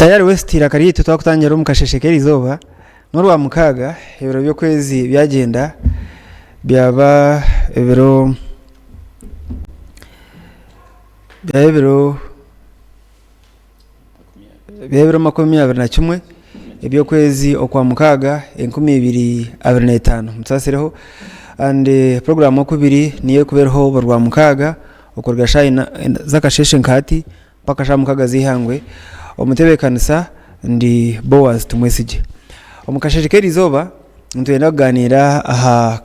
tayari West irakari tutakutangira umukasheshekeri izoba n'urwa mukaga ibiro byo kwezi byagenda byaba ibiro 21 ibyo kwezi okwa mukaga 2025 mutsasereho and program okubiri niyo kuberho barwa mukaga okorga shayina zakasheshe nkati paka shamukaga zihangwe omutebe kanisa ndi Boaz tumwesije omukasheshekeri izoba ntwenda kuganira aha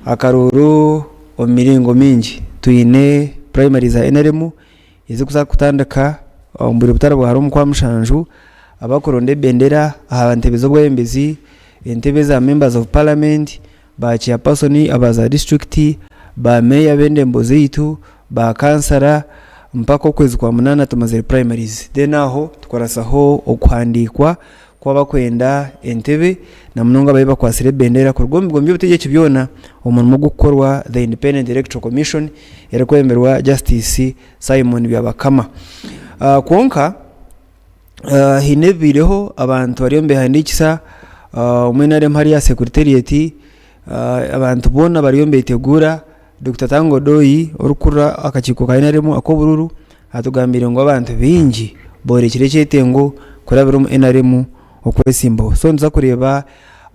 akaruru omiringo mingi tuine primary za NRM izikuza kutandika omburi butarabo harumu kwa mushanju abakoronde bendera aha ntebe zo bwembezi entebe za members of parliament ba chairperson abaza district ba mayor bende mbozitu ba kansara mpaka kwezi kwa munana tumaze primaries then aho tukarasaho okwandikwa kwaba kwenda entebe na munonga bayiba kwasire bendera ku rugombi by'ubutegeki byona umuntu mu gukorwa the Independent Electoral Commission yarekwemerwa Justice Simon Byabakama konka hinebireho abantu bari behind ikisa umwenare mpari ya secretariat abantu bona bari betegura Dr. Tango Doyi orukura akakiko kainaremo akobururu atugambire ngo abantu bingi borekire cyetengo kurabira mu NRM okwesimbo so nza kureba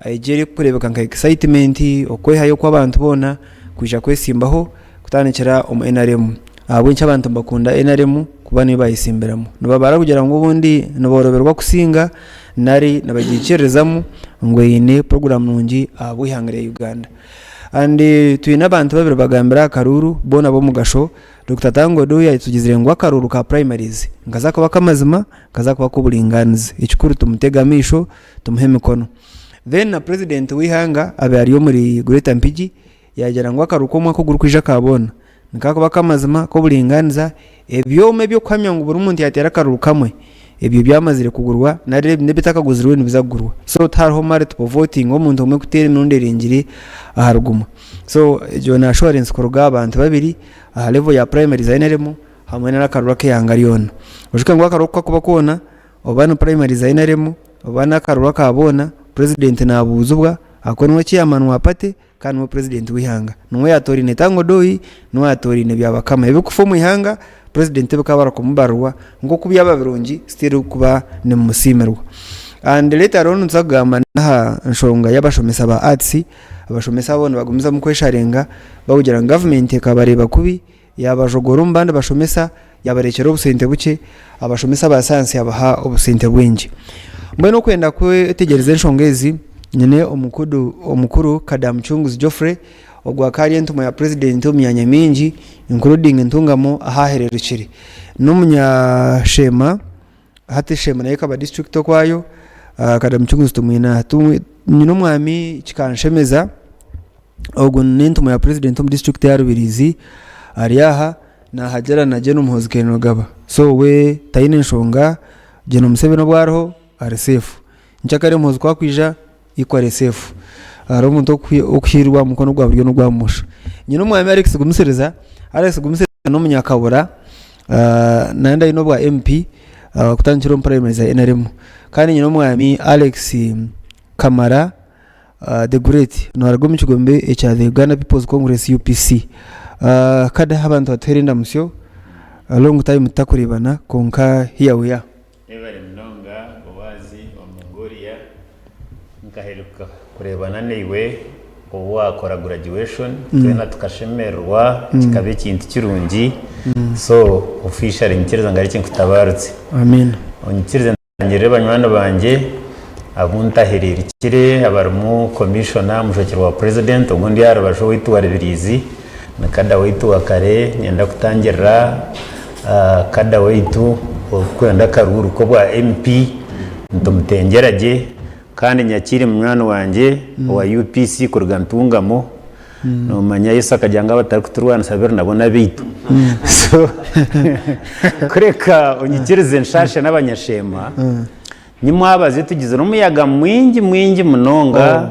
ejeri kureba kanka excitement okwehayo kwa abantu bona kuja kwesimbaho kutanikira mu NRM abwencha abantu bakunda NRM kuba ni bayisimberamo nubabara kugira ngo ubundi nuboroberwa kusinga nari nabagicerezamo ngo ine program nungi abwihangire Uganda and tuina abantu babiri bagambira akaruru bona bo mugasho Dr. Tango Doyi yatugizire ngo akaruru ka primaries ngaza kuba kamazima kaza kuba kubulinganize ikikuru tumutegamisho tumuhe mikono then na president wihanga abe ari yo muri Greater Mpigi yagera ngo akaruko mwako gurukwija kabona nkakuba kamazima ko bulinganiza ebyome byo kwamya ngo buri muntu yatera akaruru kamwe ebyo byamazire kugurwa na nebitaka nibizagurwa so tariho mari to voting omuntu umwe kutere nonderengire aharuguma so John assurance kuruga abantu babiri aha level ya primary za NRM hamwe na karura ke yangariyona ushika ngo akaruka kuba kona obana primary za NRM obana karura kabona president nabuzubwa akonwe chairman wapate kandi mu president wihanga numwe yatori ne Tango Doyi numwe yatori ne Byabakama ebikufomu ihanga president bakabara kumubarwa ngo kubiya babirungi still kuba ne musimerwa and later on nzagamba na nshonga yabashomesa ba arts abashomesa bone bagumiza mu kwesharenga bawugira government kabareba kubi yabajogoro mbande bashomesa yabarekera obusente buke abashomesa ba science yabaha obusente bwingi mbeno kwenda kwetegereza nshongezi nyene omukuru Kadam Chunguzi Geoffrey ogwakari entumo ya president omyanya mingi including entungamo ahahererukiri n'umunyashema hati shema naye kaba district okwayo Kadam Chunguzi tumwina nyino mwami kikanshemeza ogun nentumo ya president mu district ya Rubirizi ariyaha na hajara na jeno muhozikeno gaba so we tayine nshonga jeno musebeno bwaraho RSF nchakare muhozi kwa kwija iko RSF ari umuntu okwirwa mukono gwa buryo no gwamusha nyino mwami Alex Gumusereza no munyakabura nanda ino bwa MP kutangira primary za NRM kandi nyino mwami Alex Kamara the great no aragomye kigombe echa the Uganda People's Congress UPC kada abantu baterinda musyo long time takuribana konka here we are Evare Mnonga Bowazi Omugoria nkaheruka kurebana niwe wakora graduation twena tukashemerwa kikabe ikintu kirungi so officially nkiriza ngari kintu kutabarutse amen onkiriza ngire banywana banje abuntahererikire abarumu commissioner mushokero wa president ubundi yarabasho witu Rubirizi nakada witu wakare nyenda kutangira kada witu kwenda karuru ko bwa MP ntumutengeraje kandi nyakiri mwana wanje wa UPC kuruga ntungamo no manya Yesu akajyanga batari kuturwana sabera nabona bitu so kureka unyikirize nshashe n'abanyashema nyimwabaze tugize n'umuyaga mwingi munonga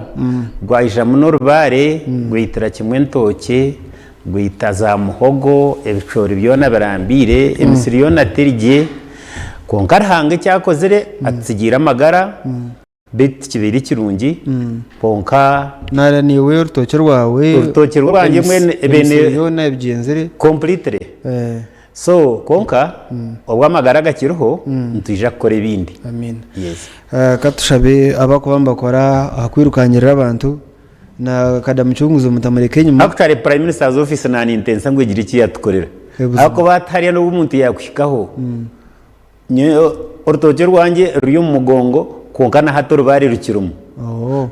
gwaija muno rubare gwitira kimwe ntoke gwita za muhogo ebicori byona barambire emisiri yona terije konka arihanga cyakozere atsigira amagara bit kibiri kirungi konka naraniwe urutoki rwawe rwanjye mwene bene yona ebyenzere completely so konka obwamagara gakiriho ntuje akora ibindi. Amen. Yes. Katushabe abakubamba kora akwirukanyirira abantu na kadamucunguzo mutamareke nyuma actually prime minister's office na intensa ngo igira iki yatukorera ako batariya no umuntu yakwikaho urutoki rwanjye ruri mu mugongo konka na hato rubari rukirumu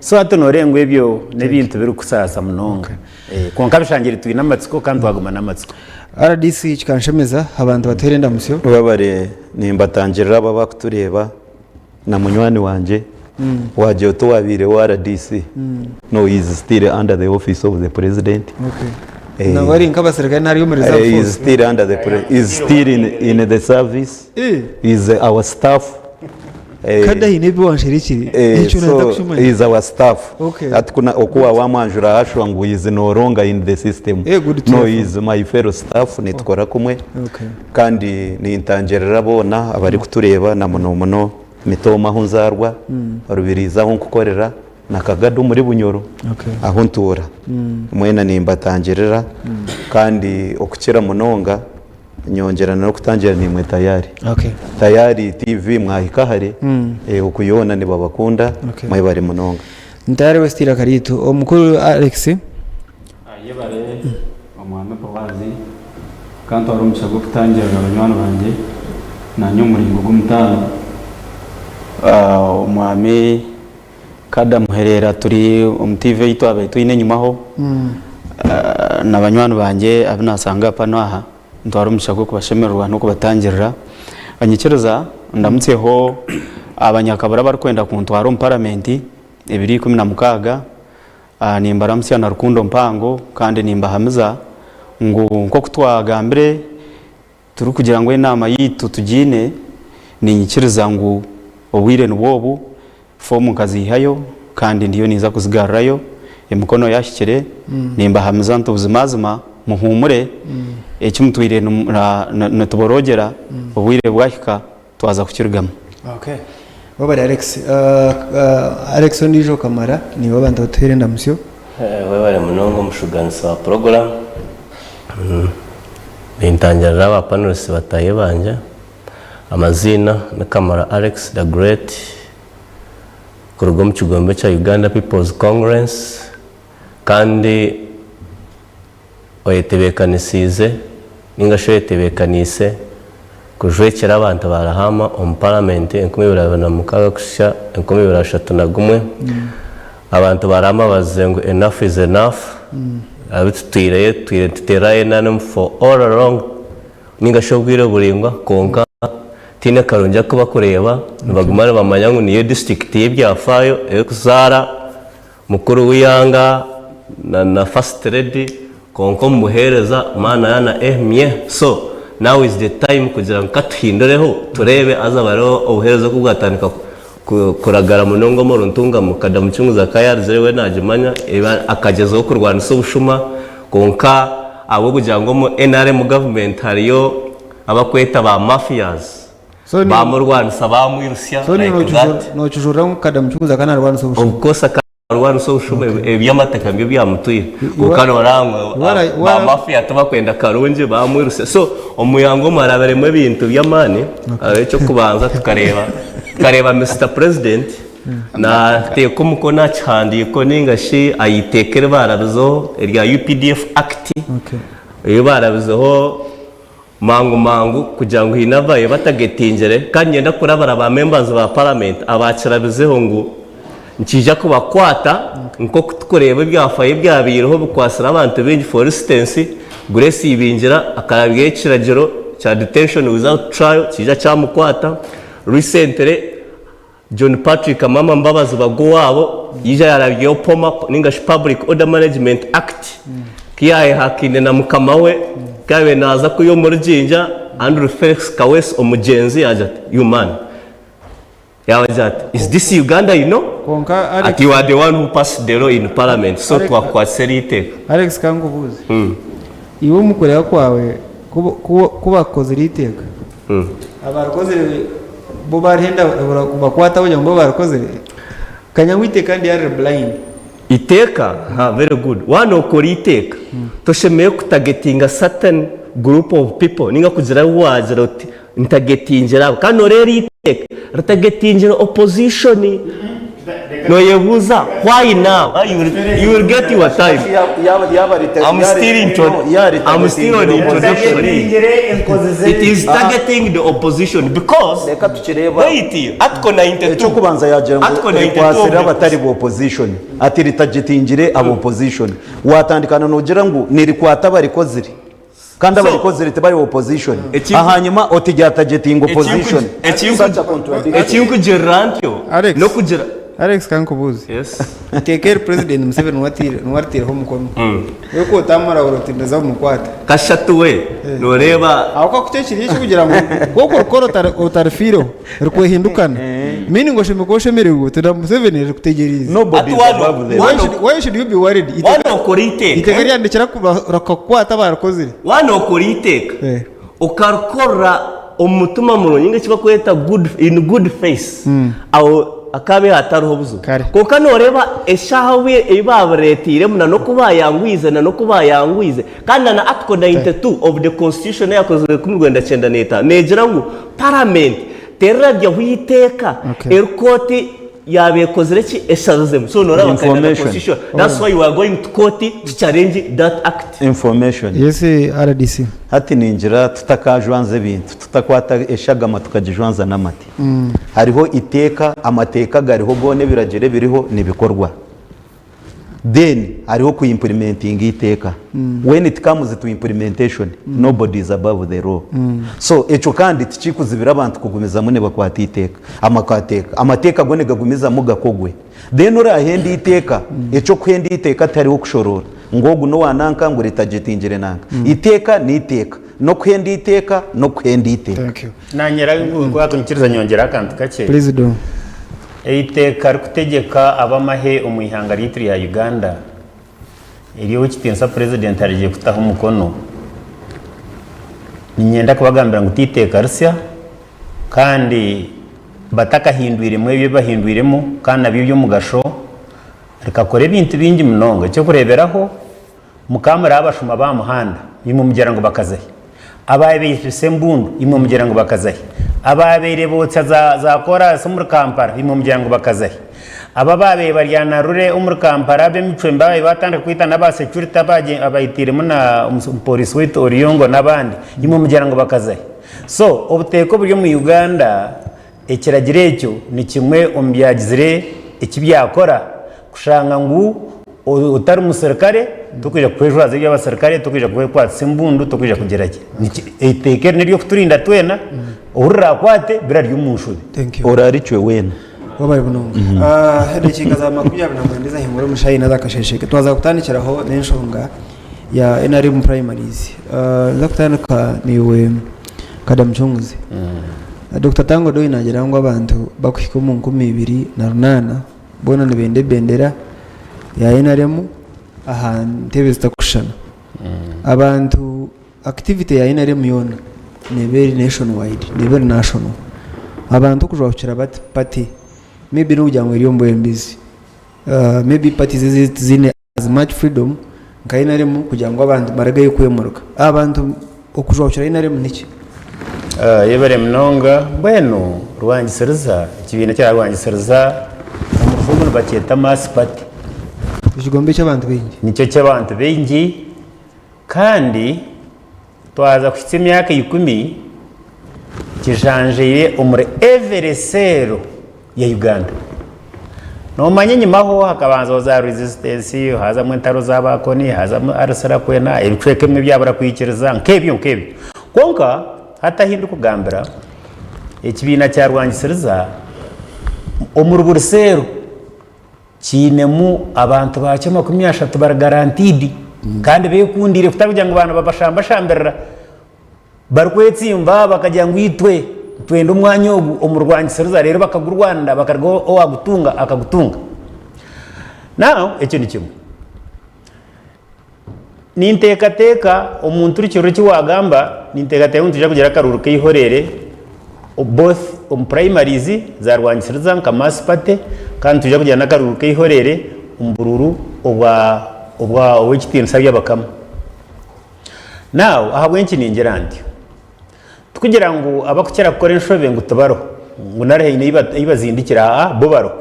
so hato norengwe byo n'ibintu biri kusasa munonga konka bishangira twina amatsiko kandi waguma n'amatsiko. RDC kikanshemeza abantu baterenda musyo babare nimbatangirira baba kutureba na munywani wanje waje utwabire wa RDC no is still under the office of the president. Okay. Na wari nk'abasirikare ntari muri reserve force is still under the is still in the service is our staff kada hinebi wanshirikiri so is our staff at kuna okuwa wamanjura hashwa ngo is no longer in the system no is my fellow staff nitkora kumwe kandi ni intangerera bona abari kutureba na muno mitoma hunzarwa rubiriza aho nkukorera nakagado muri bunyoro aho ntura mwena nimbatangerera kandi okukira munonga nyongerana no kutangira nimwe tayari. Tayari TV mwahika hare ukuyona ni babakunda mwibare munonga ntare westira karitu omukuru Alex yebare omwame Pawazi kanto arumsha go kutangira abanywana banje na nyumuringo gumutano omwame kada muherera turi TV yitu abetu ine nyumaho na banywana banje abinasanga pano aha ntwarumsha go kubashemerwa no kubatangirira banyikereza ndamutseho abanyakabara barkwenda kuntwara mu parliament 2016 nimba ramsya na rukundo mpango kandi nimba hamiza ngo nko kutwagambire turi kugira ngo inama yitu tugine ninyikiriza ngo obwire n'obu fomu kazihayo kandi ndiyo niza kuzigarrayo emukono yashikire nimba hamiza ntubuzimazima muhumure ekimutwire natuborogera obwire bwahika twaza kukirugama. Baba Alex Ndijo Kamara ni wabantu baterenda musyo wewe munongo mushuganisa wa program nintangira aba panelists bataye banje amazina na Kamara Alex the Great kurugo mu kigombe cha Uganda People's Congress kandi oyetebekanisize ningashoyetebekanise kujwekera abantu barahama on parliament 2016 kusha 2031 abantu barama bazengo enough is enough abitutire tuteraye nanum for all along ningashobwire buringwa konka tine karunja kuba kureba bagumana bamanya ngo niyo district y'ibyafayo ekuzara mukuru wiyanga na first lady konko muhereza mana yana ehmye so now is the time kugira ngo katuhindureho turebe azabaro obuherezo kubwatanika kuragara munongo mo runtunga mukada mucunguza kayarizwe najimanya akagezaho kurwanisa ubushuma konka abo kugira ngo mu NRM government hariyo abakweta ba mafias ba murwanisa ba mwirusya no chujura mukada mucunguza kana rwanisa ubushuma ubukosa rwano so ushuma ebyamateka mbyo byamutwira ukano barangwa ba mafia tubakwenda karunje ba mwiruse so omuyango maraberemo ibintu byamane cyo kubanza tukareba Mr President na teko mukona cyandi ko ningashi ayitekere barabizo rya UPDF Act iyo barabizo mangu kugira ngo hinavaye batagetingere kandi yenda kurabara ba members ba parliament abakirabizeho ngo nkija kubakwata nko kutureba byafaye byabireho bukwasira abantu bengi for instance Grace ibingira akarabye kiragiro cha detention without trial kija cyamukwata recently John Patrick Mama Mbabazi bago wabo yija yarabye poma ningash Public Order Management Act kiyaye hakine na mukama we kabe naza kuyo muri jinja Andrew Felix Kawes omugenzi ajati human is this Uganda, you know? Alex, you are the one who passed the law in parliament, so to akwaserite. Alex kangubuze. Iwo mukorera kwawe kuba koze riteka. Abakoze bo barihenda bakwata bujya ngo barakoze kanyawite kandi yari blind iteka very good one okora iteka toshemeye kutagetinga certain group of people ninga kugira wazira uti ntagetingira kandi rero iteka ratagetingira opposition no yebuza why now you will get your time I'm still on introduction it is targeting the opposition because wait atko 92 cyo kubanza yagira ngo kwasira abatari bo opposition ati ritagetingire abo opposition watandikana nogira ngo niri kwata bari koziri kandi abarikoze leta bari opposition ahanyuma otigyatagetinga opposition ekintu gerantyo no kugira Alex kankubuzi yes tekere president Museveni nwatire ho mukono weko tamara urotinda za mukwata kashatu we noreba aho kutekiri iki kugira ngo koko rukoro utarifiro rukwehindukana mini ngo sheme ko shemerewe tunda Museveni rukutegereza nobody why should you be worried wano korite itegari yandikira kubakwata barakoze wano korite ukarkora umutuma muronye kiba kweta good in good face aho akabe hataruho buzu kuko noreba eshahawe ibabaretire muna no kuba yangwize na no kuba yangwize kandi na article 92 of the constitution yakozwe ku Rwanda 9 negira ngo parliament terra rya huyiteka erkoti yabekozere ki esharuze so noraba kandi constitution that's why you are going to court to challenge that act information yes RDC hati ninjira tutakajwanze bintu tutakwata eshagama tukajijwanza namati hariho iteka amateka gariho gone biragere biriho nibikorwa then hariho ku implementing iteka when it comes to implementation nobody is above the law so echo kandi tikikuzibira abantu kugumiza mune bakwata iteka amateka gone gagumiza mugakogwe then ora hendi iteka echo kwendi iteka tariho kushorora ngogu no wananka ngo ritagetingire nanka iteka ni iteka no kwendi iteka no kwendi iteka thank you nanyera ngo akunkiriza nyongera akantu kake please do iteka rukutegeka abamahe umuyihanga litri ya Uganda iriyo kitensa president ariye kutaho umukono ninyenda kubagambira ngo titeka rusya kandi batakahindwire mwe byo bahindwiremo kandi abyo mugasho rikakore ibintu bingi munonga cyo kureberaho mukamara abashuma ba muhanda imwe mugera ngo bakazahe abaye mbundu imwe mugera ngo bakazahe ababere botsa za kora muri Kampala imwe mugera ngo bakazahe abababe baryana rure umuri Kampala be micwemba baye batanda kwita naba security abayitire muna police wetu Oriongo nabandi imwe mugera ngo bakazahe so obuteko buri mu Uganda ekiragire ekyo ni kimwe ombyagizire ekibyakora kushanga ngu utari umusirikare tukija kwejwaza y'abasirikare tukija kwatsa imbundu tukija kugerake itekere niryo kuturinda twena urura kwate bira ry'umushude oraricwe wena wabaye bunongo hedekinga za makubyabira ndeza himuro mushayi nazakashesheke twaza kutandikiraho n'inshonga ya NRM primaries zakutanuka niwe kadamchunguzi Dr. Tango Doi nagira ngo abantu bakwika mu 2028 bona nibende bendera ya NRM aha ntebe zitakushana abantu activity ya NRM yona ni very nationwide ni very national abantu kujwakira bat party maybe n'ujya ngo iriyo mboye mbizi maybe parties zine as much freedom nka NRM kugira ngo abantu baraga yukwemurka abantu okujwakira NRM niki yebere mnonga bwenu rwangiseriza kibina cya rwangiseriza umufumu baketa mass party ikigombe cy'abantu bengi nicyo cy'abantu bengi kandi twaza kufite imyaka 10 kijanjeye umure everesero ya Uganda no manye nyimaho hakabanza za resistance haza mu ntaro z'abakoni haza mu arsara kwena ibicweke mwe byabura kwikiriza nkebyo konka hatahindu kugambira ekibina cya rwangiseriza umurubursero kinemu abantu bacyo 30 bar guaranteed kandi bekundire kutabijya ngo abantu babashambashambirira barkwetsimba bakajya ngo itwe twende umwanya umurwangiseriza rero bakagurwanda bakargo owagutunga akagutunga now ecyo ni kimwe ninteka umuntu uri kiruri kiwagamba ninteka untu kugira karuru kihorere both primaries za rwanyisiriza nka masipate kandi tujya kujyana n'akaruru k'ihorere umbururu obwa w'ekitinisa by'abakama now aha bwenki ningerandi tukugira ngo abakukira gukora inshobe ngo tubaro ngo narahine ibazindikira bo baro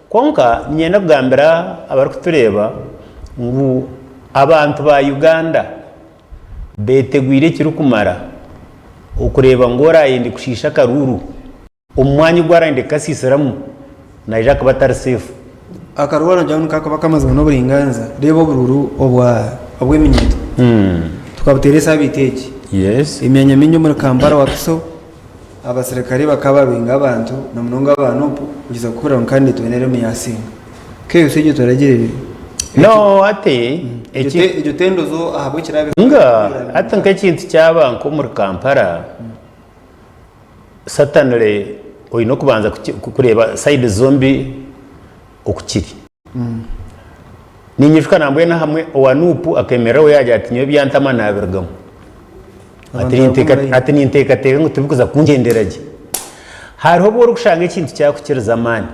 konka nyenda bwambera abari kutureba ngo abantu ba Uganda betegwire kirukumara ukureba ngo orayindi kushisha karuru umwanya ugwarayindi kasisiramu naija kubatari safe akarubona jyano kakaba kamaze no buringanza rebo bururu obw'eminyeto tukabuteresa biteki yes imyanya minyo muri Kampala wakiso abasirikare bakaba binga abantu namunonga abantu kugiza gukora kandi tubenere mu yasinga keyo seje turagirire no ate icyo tendozo ahabwe kirabe nga atanka kintu cyaba nko muri Kampala satanre oyino kubanza kureba side zombi okukiri ninyishwa nambwe na hamwe owanupu akemera we yajya atinyo byantama nabirgamo ati ninteka ngo tubikuza kungenderage hariho bwo rukushanga ikintu cyakukira zamani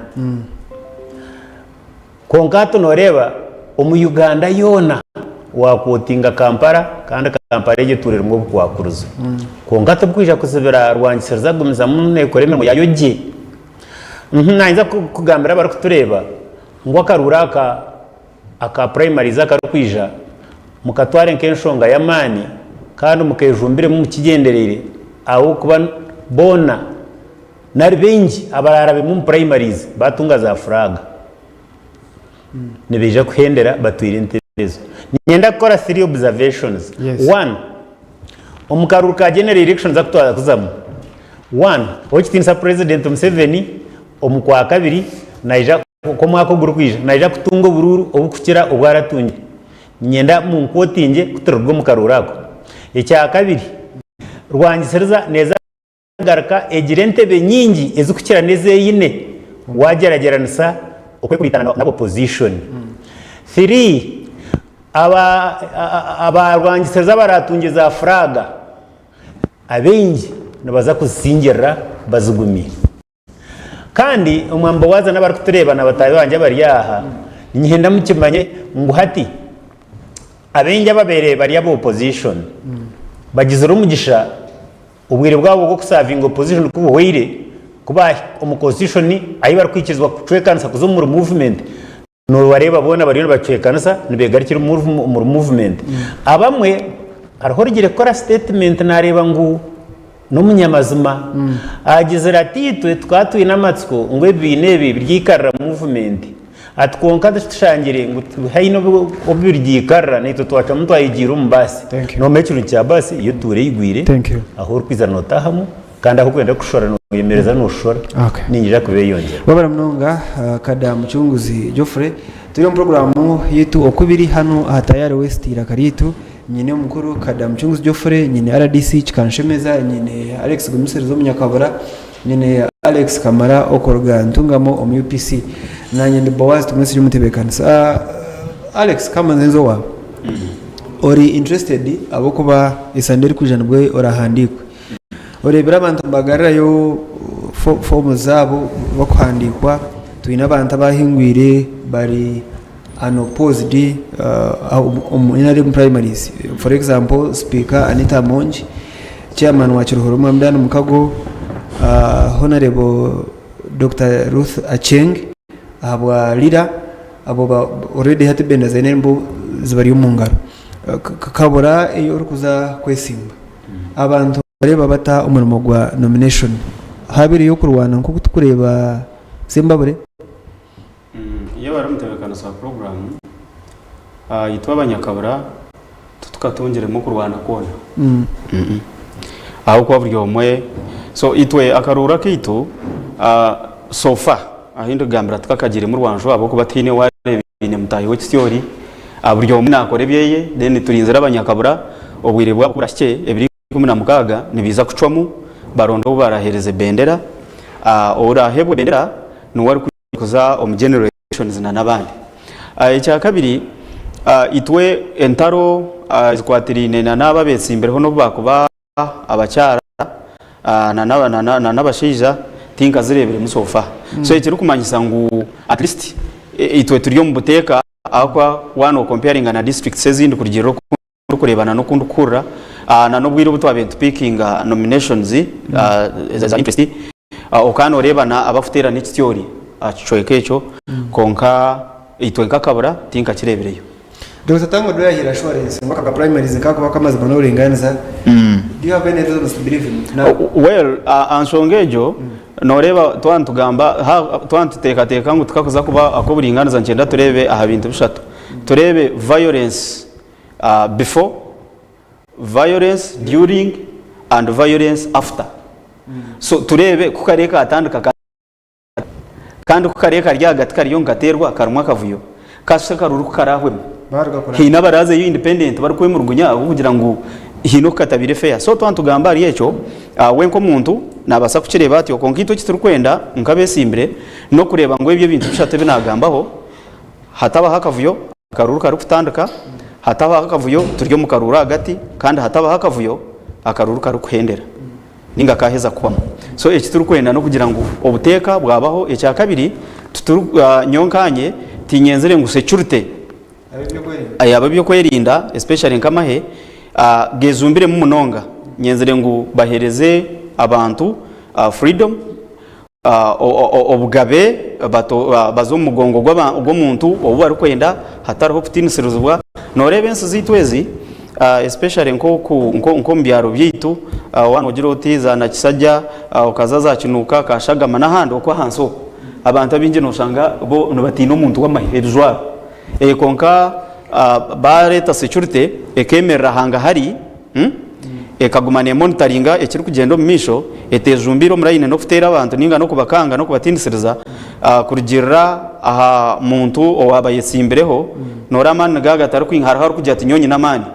konkato noreba Uganda yona wakotinga Kampala kandi Kampala yegiturira mu bukwakuruzo konkato bwija kusubira rwanyisiriza gumiza mu nteko rememo yayoge nanyiza kugambira bari kutureba ngo akarura aka primary zakarukwija mukatware nkenshonga ya mani kandi mukejumbire mu kigenderere aho kuba bona nari bengi abararabe mu primaries batunga za fraga nibeje kuhendera batwira interezo nyenda gukora 3 observations. One, omukaruru ka general elections akutwara kuzamu 1 okitinisa president Museveni omukwa kabiri naija ko mwako gurukwije naija kutunga bururu obukukira obwaratunye nyenda mu nkotinge kutururwa mukaruru ako icya kabiri rwanyisiriza neza garuka egire ntebe nyingi ezikukira neze yine wagerageranisa okwe kuritana na opposition 3 aba rwanyisiriza baratungiza fraga abengi nabaza kusingira bazugumira kandi umwamba waza n'abari kutureba nabataye banje bari yaha nyihenda mukimanye ngo hati abengi babere bari abo opposition bagize urumugisha ubwire bwabo bwo kusavinga opposition kubuwire kuba opposition ayi bari kwikizwa kucwekansa kuzo mu movement no bareba bona bari bacwekansa nibegarikira mu movement abamwe ariho rigire kora statement nareba ngo n'umunyamazima agize ati twatuye n'amatsiko ngo ebinebi byikarra movement atwonka dushangire ngo hayino obiryikarra nito twacha mtu ayigira umbasi no mekuru cya basi iyo ture yigwire aho rukwiza notahamu kandi aho kwenda kushora no yemereza no shora ninjira kubeyongera babara mnonga kada muchunguzi Geoffrey turi mu programu yetu okubiri hano ahatayare West irakaritu nyine mukuru kada muchunguzi Geoffrey nyine RDC chikanshemeza nyine Alex Gumiseri zo munyakabura nyine Alex Kamara okorga ntungamo om UPC na nyine Boaz tumwese jumutebekanisa Alex kama nzenzo wa ori interested abo kuba isanderi kujana bwe orahandikwe orebera abantu bagarara yo form zabo bakuhandikwa tuina abantu bahingwire bari unopposed in primaries. For example, Speaker Anita Monji, Chairman wa Chiruhuru Mwamdano Mukago, Honorable Dr. Ruth Acheng, abwa leader abo already hati benda zenembo zibari umungaro kabura iyo rukuza kwesimba abantu bareba bata umurimo gwa nomination habiri yo kurwana nko kutureba Zimbabwe iyo baramutebekana sa program yitwa abanyakabura tukatongeremo kurwana kona aho kwa buryo mwe so itwe akarura kitu sofa ahindo gambira tukakagira mu rwanjo abo kubatine warebine mutayi we theory aburyo munakore byeye then turinzira abanyakabura obwire bwa kurashye ebiri 16 nibiza kucwamu barondo barahereze bendera ora hebwe bendera nuwari kuza generations na nabandi icya kabiri itwe entaro zikwatirine na nababetsi imbere hono bakuba abacyara na n'abasheija tinka zirebere musofa so ekiri kumanyisa ngu at least itwe turiyo mu buteka akwa one comparing na districts ezindi kurigero kurebana no kundukura na nobwire buto abantu picking nominations za interest okano rebana abafutera n'iki theory achoyeke echo konka itwe nkakabura tinka kirebereyo Dr. Tango Doya hira assurance mwaka primaries nkako bakamaze bano urenganiza do you have any reasons to believe him well anshongejo noreba twantuteka ngo tukakoza kuba akoburinganiza ngenda turebe aha bintu bishatu turebe violence before, violence during and violence after. So turebe kukareka atandika kandi kukareka rya gati kariyo ngaterwa karumwa kavuyo kashaka ruru karahwe hina baraze yu independent bari kwemurgunya kugira ngo hino katabire fair so twantugamba ari echo wenko muntu nabasa kukireba ati okonkito kitrukwenda nkabesimbire no kureba ngo ibyo bintu bishate binagambaho hataba hakavuyo karuru karukutandika hataba hakavuyo turyo mu karura hagati kandi hataba hakavuyo akaruru karukuhendera ninga kaheza kwama so ekiturukwenda no kugira ngo obuteka bwabaho ekya kabiri nyonkanye tinyenzere ngo security ayaba byo kwerinda especially nkamahe gezumbire mu munonga nyenzere ngo bahereze abantu freedom obugabe bazo mugongo gw'omuntu obu ari kwenda hatariho kutinisiruzwa norebe ensi zitwezi especially nko mbyaro byitu wano gira utiza na kisajja okazaza kinuka kashagama nahandi okwa hanso abantu abinje no shanga bo nobatino umuntu w'amahebjwa konka bareta security ekemera hanga hari ekagumane monitoringa ekiri kugenda mu misho etejumbiro murayine no kutera abantu ninga no kubakanga no kubatindisiriza kurigirira aha muntu owabayesimbireho noramana gaga tari kwinhara hari kujya tinyonyi namani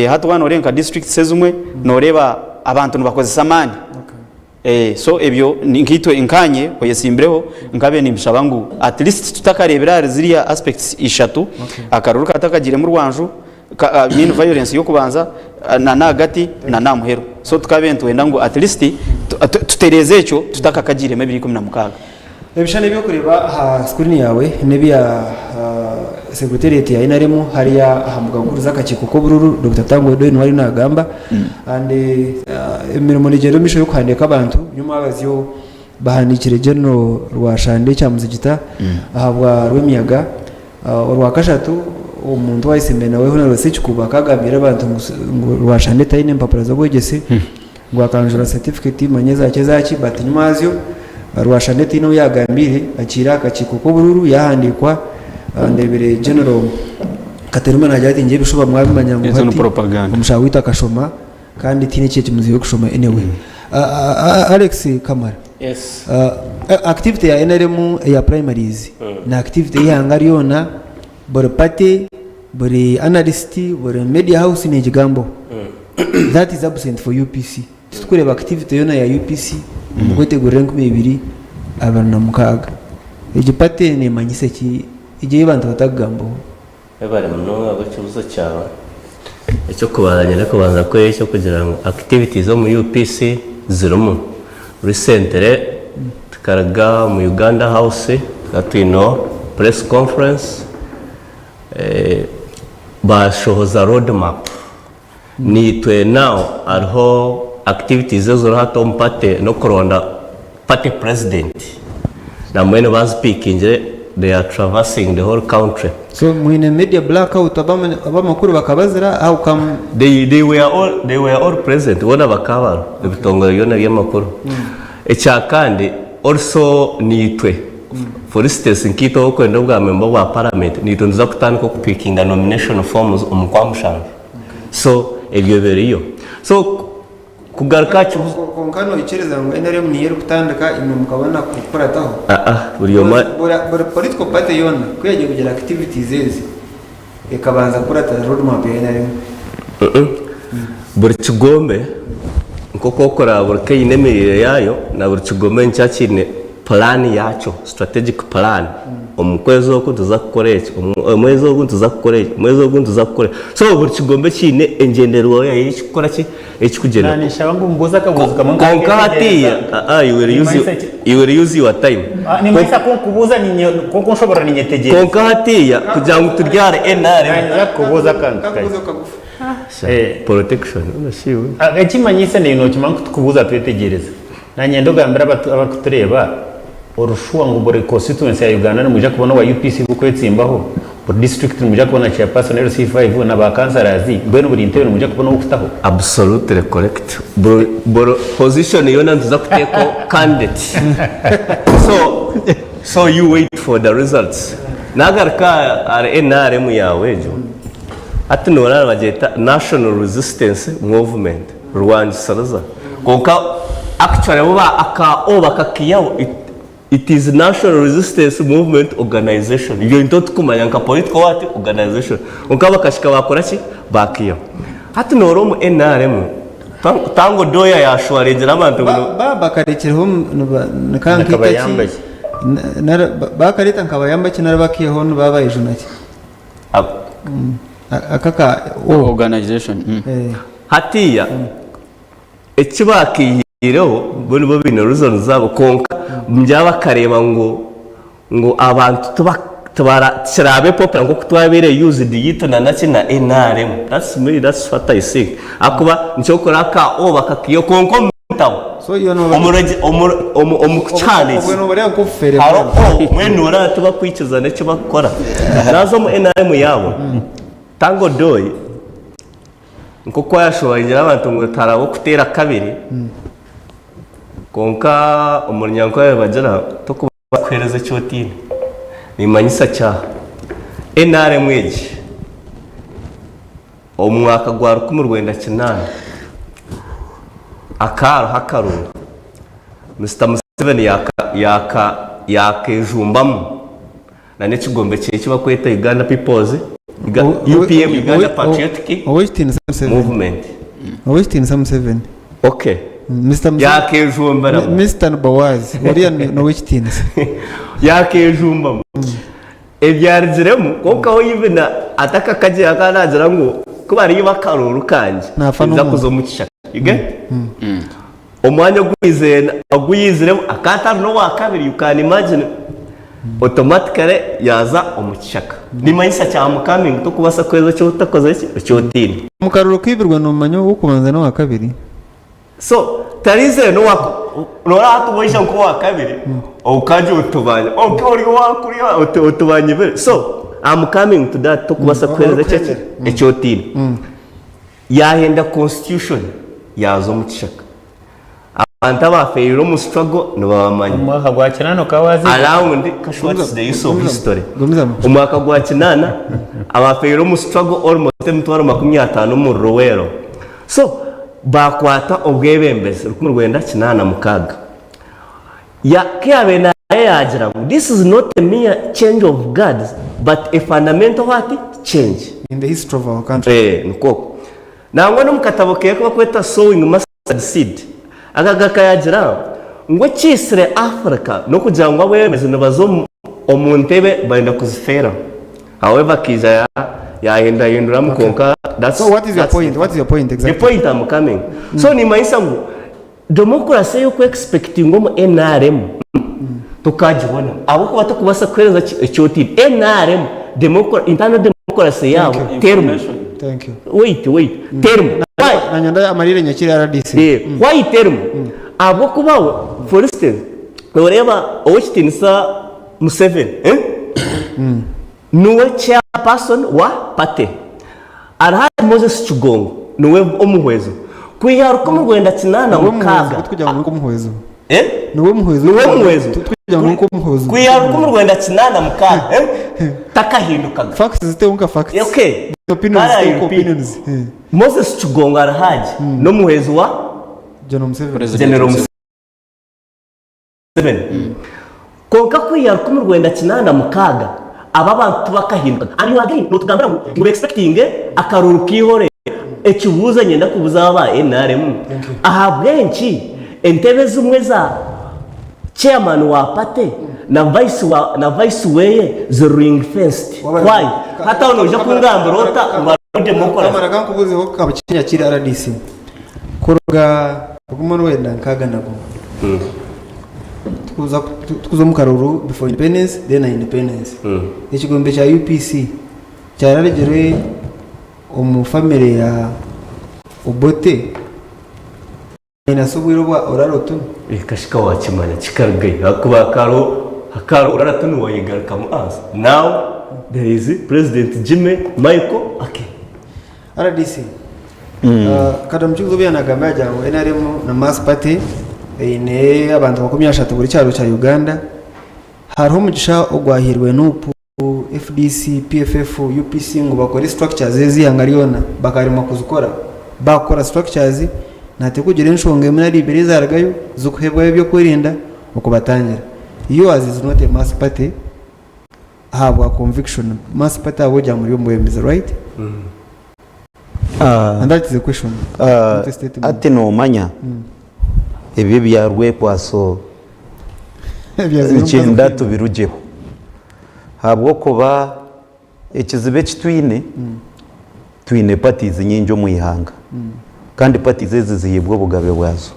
hatu wano renka district sezumwe noreba abantu bakozesa amani so ebyo nkitwe inkanye oyesimbireho nkabe nimbishabangu at least tutakarebera ziriya aspects ishatu akaruru katakagire mu rwanju nyine violence yo kubanza na nagati na namuhero so tukabentu wenda ngo at least tutereze echo tutakakagire 2016 ebishane byo kureba ha screen yawe nebya secretariat ya inaremo hariya hamugakuru zakakiko ko bururu Dr. Tango Doyi wari nagamba and emirimo nigero misho yo kwandika abantu nyuma abazyo bahanikire geno rwashande cyamuzigita ahabwa rwemiyaga rwakashatu umuntu wayisime nawe hona research kubakagambira abantu ngo rwashande tayine mpapuro zo bwegese ngo akanjura certificate manyeza cyezaki batinyumazyo rwashande tino yagambire akira akakiko ko bururu yahandikwa ndebere general Kateruma najati nje bishoba mwabimanya ngo hati umushawita kashoma kandi tine cyeje muziyo kushoma anyway Alex Kamara yes activity ya NRM ya primaries na activity ya ngariona bore party bore analyst bore media house ni jigambo that is absent for UPC tukureba activity yona ya UPC mugotegura rank 2 abana mukaga ije party ni manyise ki ije abantu batagambo ebare muno abacuruza cyawe icyo kubazanya no kubanza ko cyo kugira ngo activities zo mu UPC zirumu recently tukaraga mu Uganda House gatwino press conference bashohoza roadmap ni twe now ariho activities zo hato mpate no koronda party president na mwene was speaking they are traversing the whole country so mwine media blackout abamakuru bakabazira how come they were all present wona bakabaro bitongo yona byamakuru echa kandi also nitwe for instance nkito okwenda bwa member wa parliament nitonza kutandika kupickinga nomination forms umukwamushanga so ebyo beriyo so kugaruka konkano ichereza ngo NRM ni yero kutandika imwe mukabona gukora taho buriyo bora political party yona kweje kugira activities zezi ekabanza kurata roadmap ya NRM buri kigombe nkoko okora buri kayinemerere yayo na buri kigombe ncyakine plan yacho strategic plan omukwezi oku tuzakukora eki omwezi ogu tuzakukoreki omwezi ogu tuzakukoreki so buri kigombe kiine engenderwaho yayo ekikukora ki ekikugenera konka hatiya you will use your time konka hatiya kugira ngu turyare protection ekimanyise nino kimanya kutukubuza twetegereza nanye ndogambira abakutureba orushuwa ngo buri constituency ya Uganda nimujya kubona wa UPC bukwetsimbaho buri district nimujya kubona chairperson LC5 na ba councillors mbere buri intebe nimujya kubona ukutaho absolutely correct bro position yona ntuza kuteko candidate so you wait for the results nagarka NRM yawe jo ati nora bageta national resistance movement Rwanda Saraza konka actually baba bakakiyaho it is national resistance movement organization iyo into tukumanya nka political what organization onka bakashika bakora ki bakiya ati noro mu NRM tango doya yashwarengera abantu baba karekereho nakankitaki bakarita nkabayamba kinara bakiyeho baba ejunaki akaka organization hatiya ekibakiyireho bone bo bino ruzano zabo konka mbyaba kareba ngo abantu tubara popera ngo twabere used yito na nakina NRM that's what I think akuba ncokora ka bakakiyo konko mutawo so iyo no omuchallenge ubwo bari akufere haro mwenura tuba kwikiza n'icyo bakora nazo mu NRM yabo tango doy nko kwashobora abantu ngo tarabo kutera kabiri konka umuryango wawe bagira to kubakwereza cyotine nimanyisa cya NRM eji omwaka gwa 1998 akaro hakarunga Mr. Museveni yakejumbamu na n'ekigombe cyo bakweta Uganda People's UPM Uganda Patriotic Movement Western Sam 7 okay Mr. yakejumbara Mr. Bawazi uriya no Western yakejumbamu ebyarigiremo konka ho yibina ataka kaje akanagira ngo kubari yibakaruru kanje nza kuzomukisha ige omwanya gwiziremo akataro no wa kabiri you can imagine automatically yaza omukishaka nimanyisa cya mukaming to kubasa kweza cyo utakoze cyotini mukaruro kwibirwa no manyo wo kubanza no wa kabiri so tarize no nora tuboisha ko wa kabiri okaje utubanya okori wa kuriya utubanye be so I'm coming to that to kubasa kweza cyotini yahenda constitution yazo mukishaka abantu bafeiro mu struggle no bamanya umwaka gwa kinano kawazi around what's the use of history umwaka gwa kinana abafeiro mu struggle almost 50 mu Rowero so bakwata obwebembeze mu Rwanda kinana mukaga ya kyabena yagira this is not a mere change of guards but a fundamental what change in the history of our country nko nangwa no mukatabo keko bakweta sowing mustard seed agagaka yagira ngo kisire Africa no kugira ngo abemeze nabazo omuntebe baenda kuzifera however kiza yahenda yindura mukonka that's so what is your point exactly the point I'm coming so ni maisa ngo democracy yo ku expecting ngo NRM tukajibona abo ko batakubasa kwereza cyoti NRM internal democracy yabo term thank you wait term nanyanda amarire nyakiri RDC why term abo kubawe for instance ureba ochitinisa Museveni nuwe chairperson wa party arahari Moses Chugongo nuwe omuhwezo kwiharuka mu Rwanda kinana mukaga tukujya ngo muhwezo nuwe muhwezo tukujya ngo muhwezo kwiharuka mu Rwanda kinana mukaga takahindukaga facts ziteunga facts okay opinions Moses Chugongo arahaje no muhwezo wa General Museveni konka kwiharuka mu Rwanda kinana mukaga aba bantu bakahinduka ari wagaye no tugambira ngo expecting akaruru kihore ekibuza nyenda kubuza aba NRM aha bwenki entebe zumwe za chairman wa pate na vice weye the ring fenced why hata unoja kungamba rota ubarode mukora kama nakankubuze ho kabakinya kiri RDC kuruga kumano wenda nkaga nako tukuza mukaruru before independence then independence ikigombe cha UPC cyararegere family ya Obote inasubwira bwa oraroto ikashika wakimanya kikargai hakuba hakaro oraratunu wayigaruka mu as now there is President Jimmy Michael Ake RDC kadamchuzo bya nagamba jango NRM na mass party ine abantu 30 buri cyaro cya Uganda hariho umugisha ogwahirwe n'upu FDC PFF UPC ngo bakora structures ziyangariona bakarima kuzukora bakora structures nate kugira inshonge muri libere zaragayo zukuhebwa byo kwirinda ukubatangira iyo is not a mass party have a conviction mass party aboja muri mbwembiza right and that is the question ati no manya ebi byarwe kwaso icyenda tubirujeho habwo kuba ikizibe kitwine twine parties nyinjo mu ihanga kandi parties zeze ziyibwo bugabe bwazo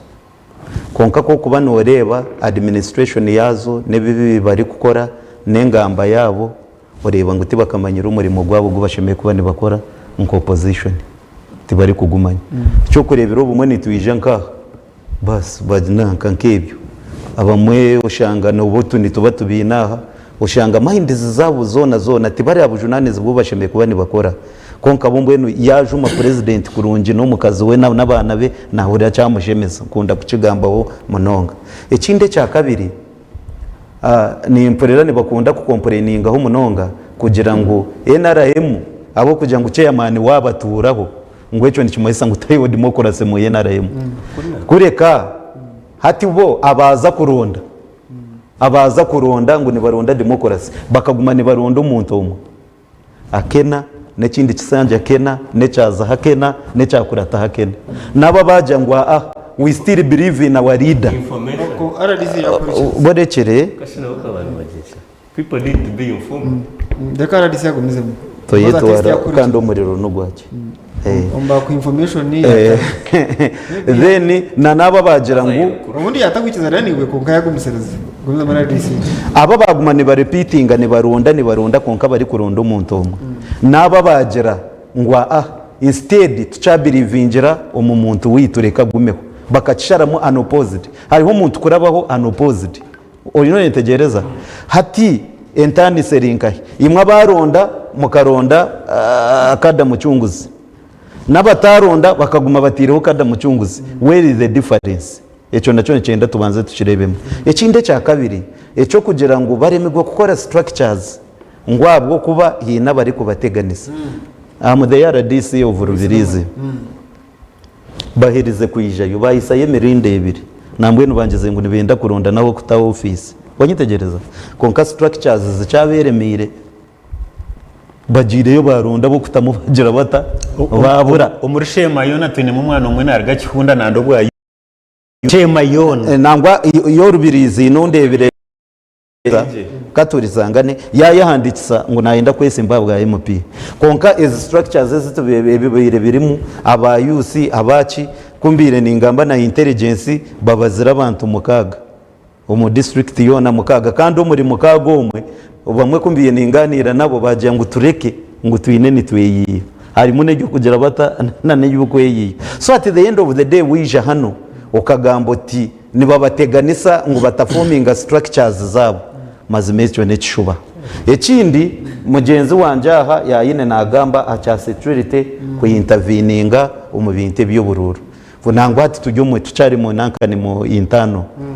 konka ko kuba no reba administration yazo nebibi bari gukora nengamba yabo ureba ngo tibakamanyira umurimo gwabo gubashemeye kuba bakora nko opposition tibari kugumanya cyo kurebera ubumwe nitwije nka bas badinanka nkebyo abamwe ushanga no botuni tuba tubinaha ushanga mind zabo zona tibari abujunane zibubashemeye kuba bakora konka bombwe yaje uma president kurungi no mukazi we n'abana be nahurira cyamushemeza kunda kukigambaho munonga ikinde cya kabiri ni imporera ni bakunda kukomplaininga ho munonga kugira ngo NRM abo kugira ngo chairman wabaturaho ngo echo nikimwesa ngo tayo democracy mu NRM kureka hati bo abaza kuronda ngo ni baronda democracy bakaguma ni baronda umuntu umwe akena n'ikindi kisanja kena nechaza hakena nechakurata hakena naba baje ngo we still believe in our leader ko RDC yakoresha bodekere kashina ukabana bagisha people need to be informed ndeka RDC yagumizemo toyetwara kandi umuriro n'ugwake omba ku information ni then naba bagira ngo ubundi yatagwikiza raniwe konka yagumisereza gumiza muri RDC aba baguma ni barepeatinga ni baronda konka bari kuronda umuntu umwe naba bagira ngo instead tucabirivingira umuntu witureka gumeho bakacisharamu unopposed hariho umuntu kurabaho unopposed oyo ntegereza hati entani serinka imwe abaronda mukaronda kada mucyunguzi n'abataronda bakaguma batireho kada mucyunguzi where is the difference echo naco cyenda tubanze tukirebemo ikinde cya kabiri echo kugira ngo baremegwa gukora structures ngwabwo kuba hina bari kubateganisa the RDC of Rubirizi bahirize kuyijayo bahisaye mirinde ibiri nambwe nubangize ngo nibenda kuronda naho kuta office wanyitegereza konka structures zicaberemire bagireyo baronda bo kutamubagira bata babura umurishema yona twine mu mwana umwe narga kihunda nandobwa chema yona nangwa yo Rubirizi nondebire katurizangane yahandikisa ngo nayenda kwese imbabwa ya MP konka is structures zitubebire birimu aba UC abaci kumbire ningamba na intelligence babazira abantu mukaga umu district yona mukaga kandi umuri mukaga umwe bamwe kumbiye ninganira nabo baje ngo tureke ngo twine nitweyi hari munege kugira bata nane y'ubukweyi so at the end of the day wije hano ukagambo ti nibabateganisa ngo bataforminga structures zabo mazimezyo n'ekishuba ekindi mugenzi wanje aha yayine nagamba acha security ku interveninga umubinte by'ubururu vunangwa ati tujyumwe tucari mu nankani mu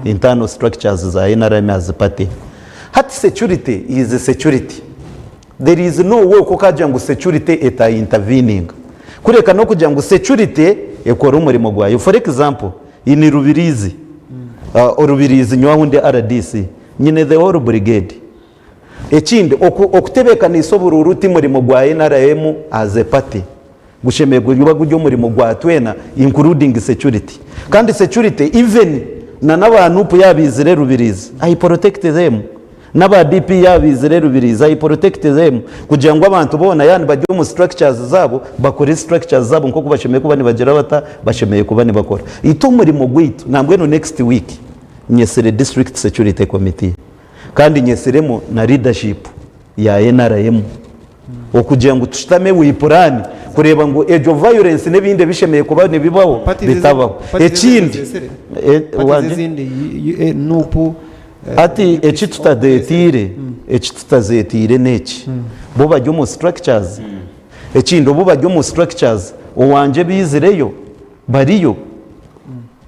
internal structures za NRM as party hati security is a security there is no way ko kaje ngo security eta intervening kureka no kugira ngo security ekora umurimo gwayo for example ini Rubirizi Rubirizi nywa hunde RDC nyine the whole brigade ekindi okutebeka nisobururu ti murimo gwa NRM as a party gushemegwa yuba gujyo murimo gwa twena including security kandi security even na n'abantu pu yabizire Rubirizi I protect them n'aba DP yabizire Rubirizi I protect them kugira ngo abantu bona yani bajye mu structures zabo bakore structures zabo nko kubashemeye kuba nibagira bata bashemeye kuba nibakora ito murimo gwitu nambwe no next week Nyesere District Security Committee kandi nyeseremo na leadership ya NRM okugira ngo tushitame wipurani kureba ngo ejo violence nebinde bishemeye kuba nibibaho bitabaho ekindi wanje nupu ati eki tutazetire neki bo bajya mu structures ekindi bo bajya mu structures owanje bizireyo bariyo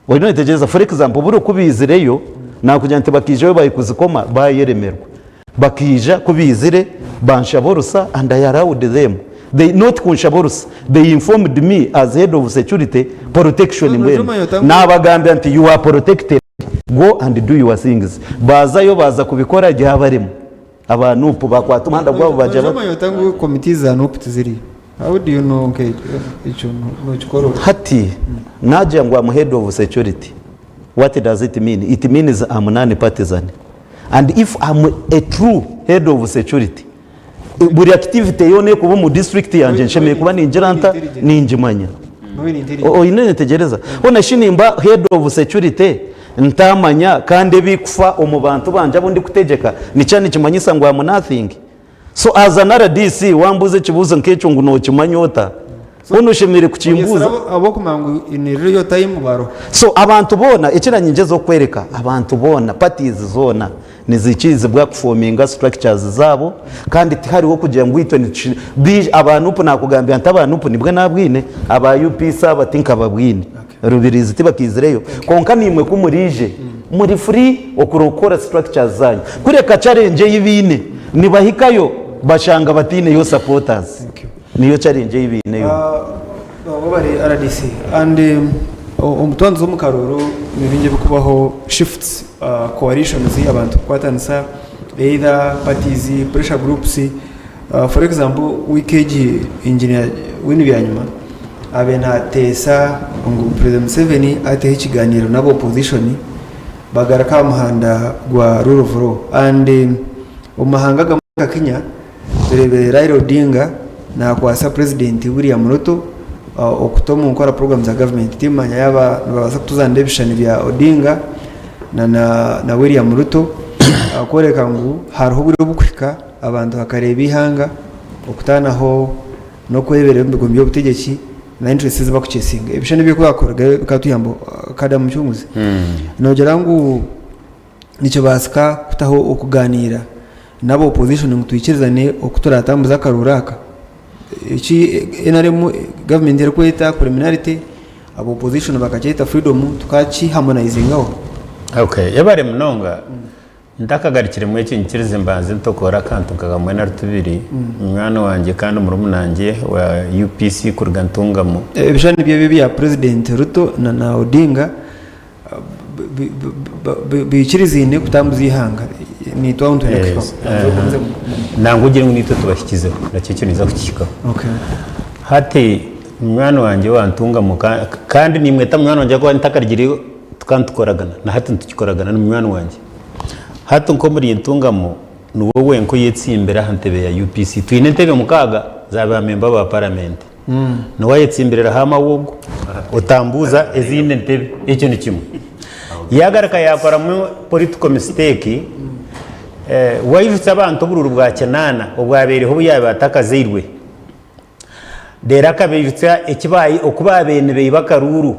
wari nitegereza for example buri kubizireyo nakugira nti bakijeyo bayikuzikoma bayeremerwa bakija kubizire banshaborusa and I allowed them they not kunshaborusa they informed me as head of security protection mbene nabagambe anti you are protected go and do your things bazayo baza kubikora gihe abarimo abantu upu bakwata umanda gwabo baje batangu committee za nupu tuziri how do you know okay icho no chikoro hati naje ngo am head of security what does it mean? It means I'm non-partisan and if I'm a true head of security buri activity yone kuba mu district yanje nshemeye kuba ninjiranta ninjimanya ine ntegereza ona shinimba head of security ntamanya kandi bikufa omubantu banje abundi kutegeka nicane kimanyisa ngo am nothing so as an RDC wambuze kibuzo nkecho ngo no kimanyota uno shemere kukimbuza abo kumangu in real time baro so abantu bona ekiranye ngezo kwereka abantu bona parties zona nizikize bwa performing structures zabo kandi hariho kugira ngo itwe abantu upo nakugambya ntabantu upo nibwe nabwine aba UPC abatinka babwine Rubirizi tibakizireyo konka nimwe kumurije muri free okurokora structures zanyu kureka challenge y'ibine nibahikayo bashanga batine yo supporters niyo challenge y'ibine yo bari RDC and umutonzo mu karoro nibinje bikubaho shifts coalitions y'abantu kwatanisa either parties pressure groups for example WKG engineer wini byanyuma abena tesa ngo President Museveni ate ikiganiro nabo opposition bagaraka muhanda gwa rule of law and umahanga ga Kenya Rebere Raila Odinga na kwa president William Ruto okutomu nkora program za government timanya yaba baza kutuzandebishana bya Odinga na William Ruto akoreka ngo hariho buri bukwika abantu bakareba ihanga okutanaho no kwebere mbigombe y'ubutegeki na interest ziba kucesinga ibishane byo kwakoraga katuyambo kada mu cyumuzi nogera ngo nicyo basika kutaho okuganira nabo opposition ngo tuyikirizane okuturatambuza karuraka iki NRM government iri kwita criminality abo opposition bakacheta freedom tukachi harmonizing aho okay yabare mnonga ndakagarikire mu cyo nkirize mbanze ntokora kantu kagamwe na rutubiri mwana wanje kandi murumunange wa UPC kurgantungamo ibishani byo bya president Ruto na Odinga bikirizine kutambuza ihanga ni twawuntu nangugire ngo nito tubashyikizeho nacyo cyo niza kukikaho okay hati mwana wanje wantungamo kandi nimweta mwana wanje ko ntakarigire tukantukoragana na hati ntukikoragana n'umwana wanje hati nko muri intungamo ni wowe nko yetsimbera hantebe ya UPC twine ntebe mukaga zaba member ba parliament no wayetsimbirira hama wogo utambuza ezine ntebe icyo ni kimwe yagaraka yakora mu political mistake wayivutse abantu bururu bwa kenana ubwabereho buyabatakazeirwe dera kabirutsa ikibayi okubabene beyibakaruru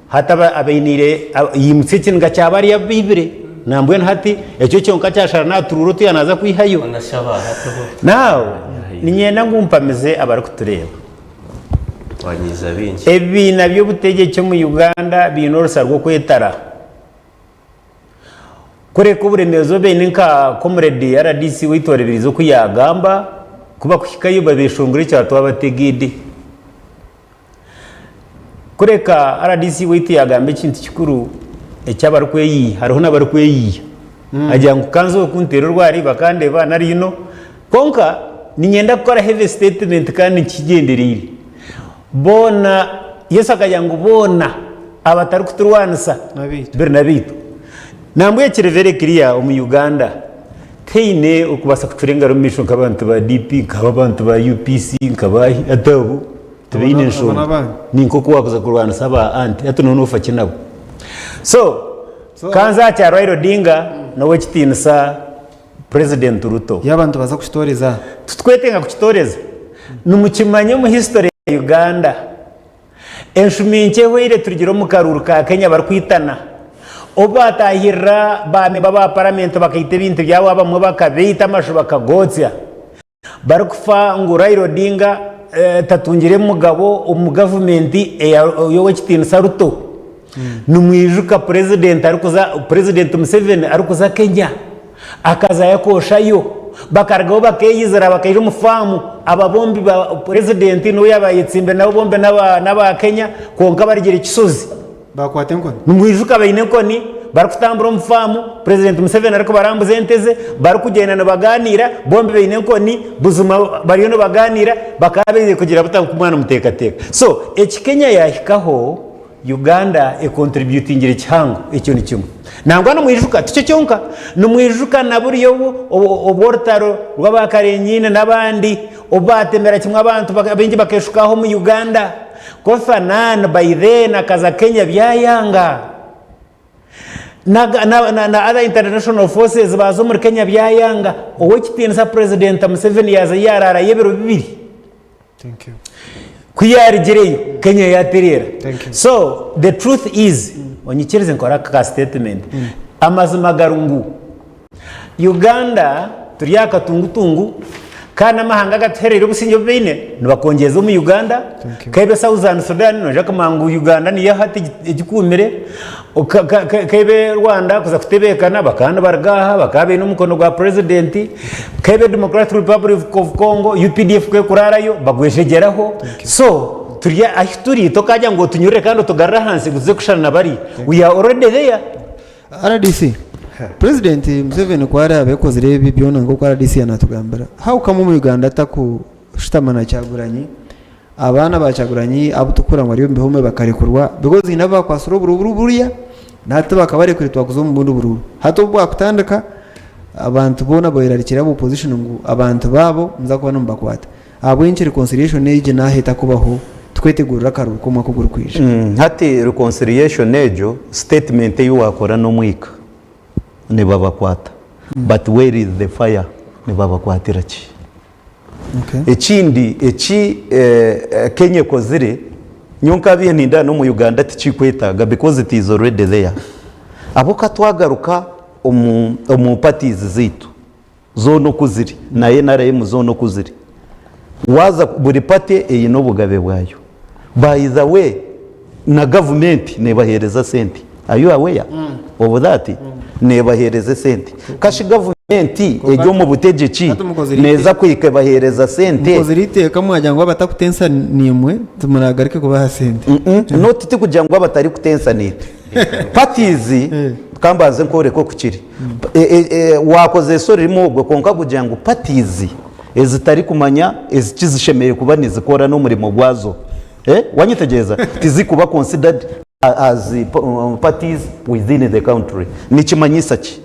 hataba abeinire yimutse kinga cyabari ya bibire nambwe hati ecyo cyonka cyashara natururo tuyanaza kwihayo now ninyenda ngumpameze abari kutureba wanyiza bingi ebi nabyo butegeke mu Uganda binorosa rwo kwetara kore kuburemezo bene nka comrade RDC witorebirizo kuyagamba kuba kushikayo babeshongure cyatwa bategide kureka RDC witi yagambe kintu kikuru ecyabarukweyi hariho nabarukweyi ajya ngukanzo kuntero rwari bakande bana rino konka ninyenda gukora heavy statement kandi kigenderire bona Yesu akajya ngo bona abatari kuturwanisa Bernabito nambuye kirevere kiriya mu Uganda teine ukubasa kucurenga rumisho nk'abantu ba DP nk'abantu ba UPC nk'aba atabu tubine nsho ninko kuwakoza kurwana saba anti atu none ufa kinabo so kanza cya Raila Odinga nawe kitinsa President Ruto y'abantu baza kukitoreza tutwetenga kukitoreza numukimanye mu history ya Uganda enshuminke wire turigiro mu karuru ka Kenya barkwitana obatahira bame baba parliament bakayite ibintu byabo abamwe bakabita amashu bakagotya barkufa ngo Raila Odinga tatungire mugabo mu government yowe kitinsa Ruto numwijuka President Museveni arikuza Kenya akaza yakoshayo bakaragaho bakeyizira bakayije umufamu aba bombi ba president no yabayitsimbe nabo bombe n'aba Kenya konka barigira ikisozi bakwate nkoni numwijuka bayine nkoni barikutambura umufamu President Museveni ariko barambuze enteze barikugenda baganira bombe bayine nkoni buzuma bariyo no baganira bakabe kugira butanga kumwana mutekateka so Kenya yahikaho Uganda contributing ikihango icyo ni kimwe nangwa no mwijuka tice cyonka no mwijuka naburiyo obortaro rw'abakarenyine nabandi obatemera kimwe abantu bengi bakeshukaho mu Uganda kofanana by then akaza Kenya byayanga na other international forces bazo muri Kenya byayanga owe kitinsa President Museveni yaza yarara yebero bibiri. Thank you. Kuyarigereyo Kenya yaterera. So the truth is onyikirize nkora ka statement amazima garungu Uganda turiyaka tungutungu kana mahanga gaterera ubusinyo bine nibakongeza mu Uganda kaibe Southern Sudan no jaka mangu Uganda ni yahati igikumire kaibe Rwanda kuza kutebekana bakana bargaha bakabe n'umukono gwa president kaibe Democratic Republic of Congo UPDF kwe kurarayo bagweshegeraho so turiya ahituri tokajya ngo tunyure kandi tugarra hansi guze kushana nabari we are already there. RDC President Museveni kwari abekoze rebi byona ngo kwa RDC yanatugambira how come mu Uganda takushitamana cyaguranyi abana bacaguranyi abutukura ngo ariyo mbehome bakarekurwa because inava kwasuro buruburiya nata bakabarekurwa kuzo mu bundu bururu hato bwa kutandika abantu bona boyirarikira mu position ngo abantu babo nza kubona mbakwata abwenche reconciliation age naheta kubaho twetegurira karuko makuguru kwije hati reconciliation ejo statement yu wakora no mwika ne babakwata but where is the fire ne babakwatira ki ekindi Kenya kozire nyonka biye ninda no mu Uganda tichikwetaga because it is already there aboka twagaruka omu parties zitu zono kuziri naye NRM zono kuziri waza buri party eyi no bugabe bwayo by the way na government ne bahereza senti are you aware of that ne bahereza senti kashi government ejo mu butegeki neza kwike bahereza senti mukozirite kamwajya ngo batakutensa nimwe tumuragarike kubaha senti not ti kujya ngo batari kutensa nite parties kambaze nkore ko kukiri wakoze sori rimo ubwo konka kujya ngo parties ezitari kumanya ezikizishemeye kuba nizikora no murimo gwazo wanyitegeza tizikuba considered as parties within the country nikimanyisa ki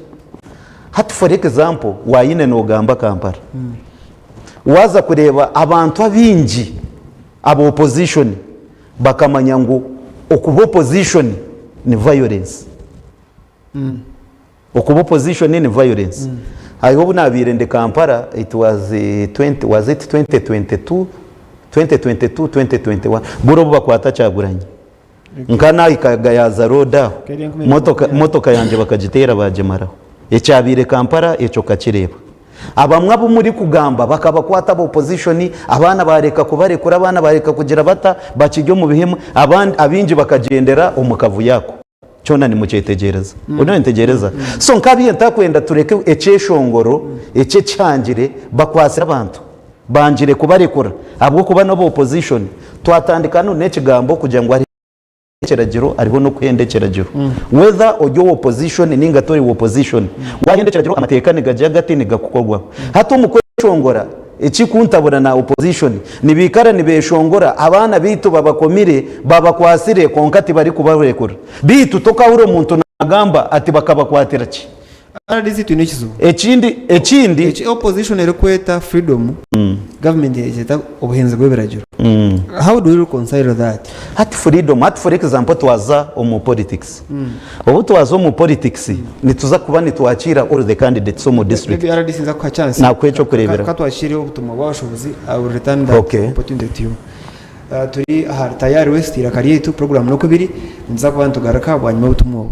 hati for example wayine no gamba Kampala waza kureba abantu abingi abo opposition bakamanya ngo okuba opposition ni violence okuba opposition ni violence ayo nabirende Kampala it was 2022 2021 buro bakwata cyaguranye nkana ikagayaza roda motoka yanje bakagitera bajemaraho ecyabire Kampala eco kakireba abamwe abo muri kugamba bakabakwata abo opposition abana bareka kubarekura abana bareka kugira bata bakijyo mu bihemu abandi abinji bakagendera umukavu yako cyona ni mucyetegereza uno ntegereza so nkabiye ntakwenda tureke eceshongoro ece cyangire bakwasira abantu banjire kubarekura abo kuba no opposition twatandika none kigambo kugira ngo ari keragiro ariho no kwendekeragiro whether ojo opposition ningatori opposition wahendekeragiro amateka negajya gati nigakukorwa hato mukweshongora iki kuntabura na opposition nibikara nibeshongora abana bitu babakomire babakwasire konkati bari kubarekura bitu toka uro muntu agamba ati bakabakwatira ki RDC tunikizo ekindi opposition eri kweta freedom government yeta obuhenze bw'ebiragiro how do you reconcile that at freedom at for example twaza omu politics obu twaza omu politics nituza kuba nitwakira all the candidates omu district RDC nza kwa chance nakwecho kurebera katwashire obutumwa bw'abashobozi I will return that opportunity to you turi aha tayari west irakariye tu program no kubiri nza kuba ntugaraka bwanyuma obutumwa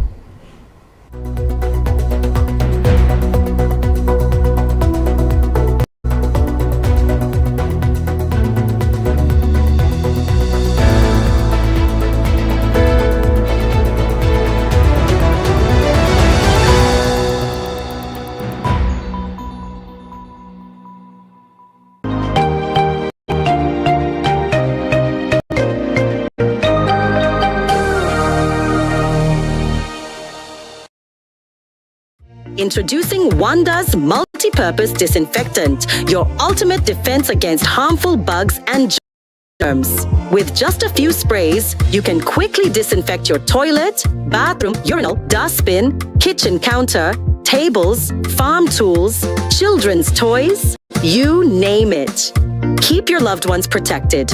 Introducing Wanda's multi-purpose disinfectant, your ultimate defense against harmful bugs and germs. With just a few sprays, you can quickly disinfect your toilet, bathroom, urinal, dustbin, kitchen counter, tables, farm tools, children's toys, you name it. Keep your loved ones protected.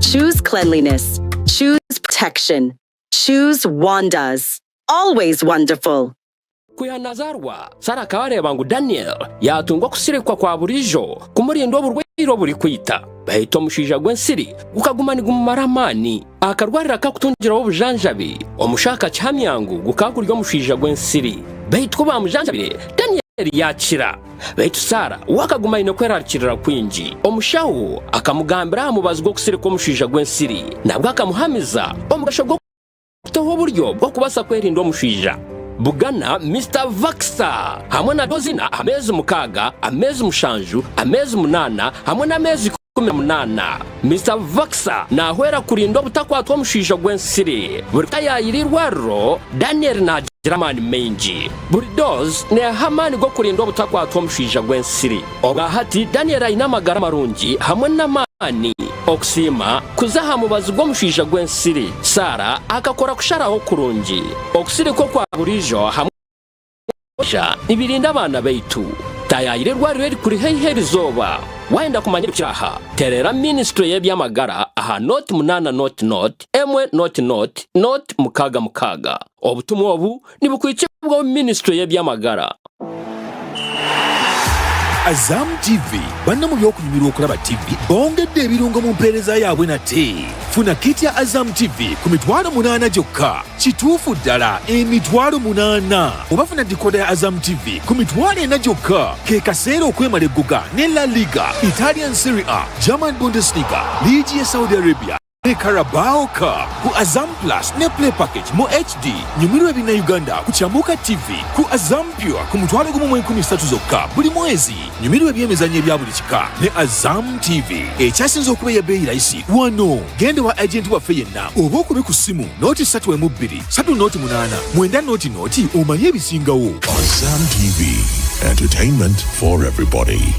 Choose cleanliness. Choose protection. Choose Wanda's. Always wonderful. Kuyanazarwa Sara kawareba ngo Daniel yatungwa kusirikwa kwa burijo kumurindo burwiro buri kwita bahito mushija gwensiri gukagumanirwa mu maramani akarwarira kakutungira obujanjabi omushaka cyamyangu gukakuryo mushija gwensiri bahitwa bamujanjabire Daniel yakira bahito Sara wakaguma ino kwerarikirira kwinji omushawo akamugambira amubazwa kusirikwa mushija gwensiri nabwo akamuhamiza omugasho gwo kutoho buryo bwo kubasa kwerinda omushija Bugana Mr. Vaxa hamwe na dozina amezi mukaga amezi mushanju amezi munana hamwe na amezi 18 Mr. Vaxa nahwera kurinda butakwatwa mushija gwensiri buri tayayirirwaro Daniel na German menji buri doze ne hamani go kurinda butakwatwa mushija gwensiri ogahati Daniel ayina magara marungi hamwe na mani okusima kuzaha mubazi gwo mushija gwensiri Sara akakora kusharaho kurungi okusiri ko kwa burijo hamwe ibirinda abana baitu tayayirirwa rweri kuri heiheri zoba wenda kumanyira kiraha terera ministry y'ebyamagara aha not munana not emwe not mukaga obutumwa obu nibukwice bwo ministry y'ebyamagara Azam TV bana mu byokunyumirwa okulaba TV bongedde ebirungo mu mpeereza yaabwe nate funa kit ya Azam TV ku mitwalo 8 gyokka kituufu ddala emitwalo 8 obafuna dikoda ya Azam TV ku mitwalo 4 gyokka ke kaseera okwemala egguga ne La Liga, Italian Serie A, German Bundesliga, Ligi ya Saudi Arabia ne Carabao Cup ku Azam Plus ne Play Package mu HD nyumirwa bina Uganda ku Chambuka TV ku Azam Pure ku mutwalo gumu 13 zokka buli mwezi nyumirwa byemezanye bya buli kika ne Azam TV ekyasinze okuba ya bei rahisi wano gende wa agent wa Feyena oba okube ku simu noti 3.2 3 noti 8 9 noti omanye ebisingawo. Azam TV, entertainment for everybody.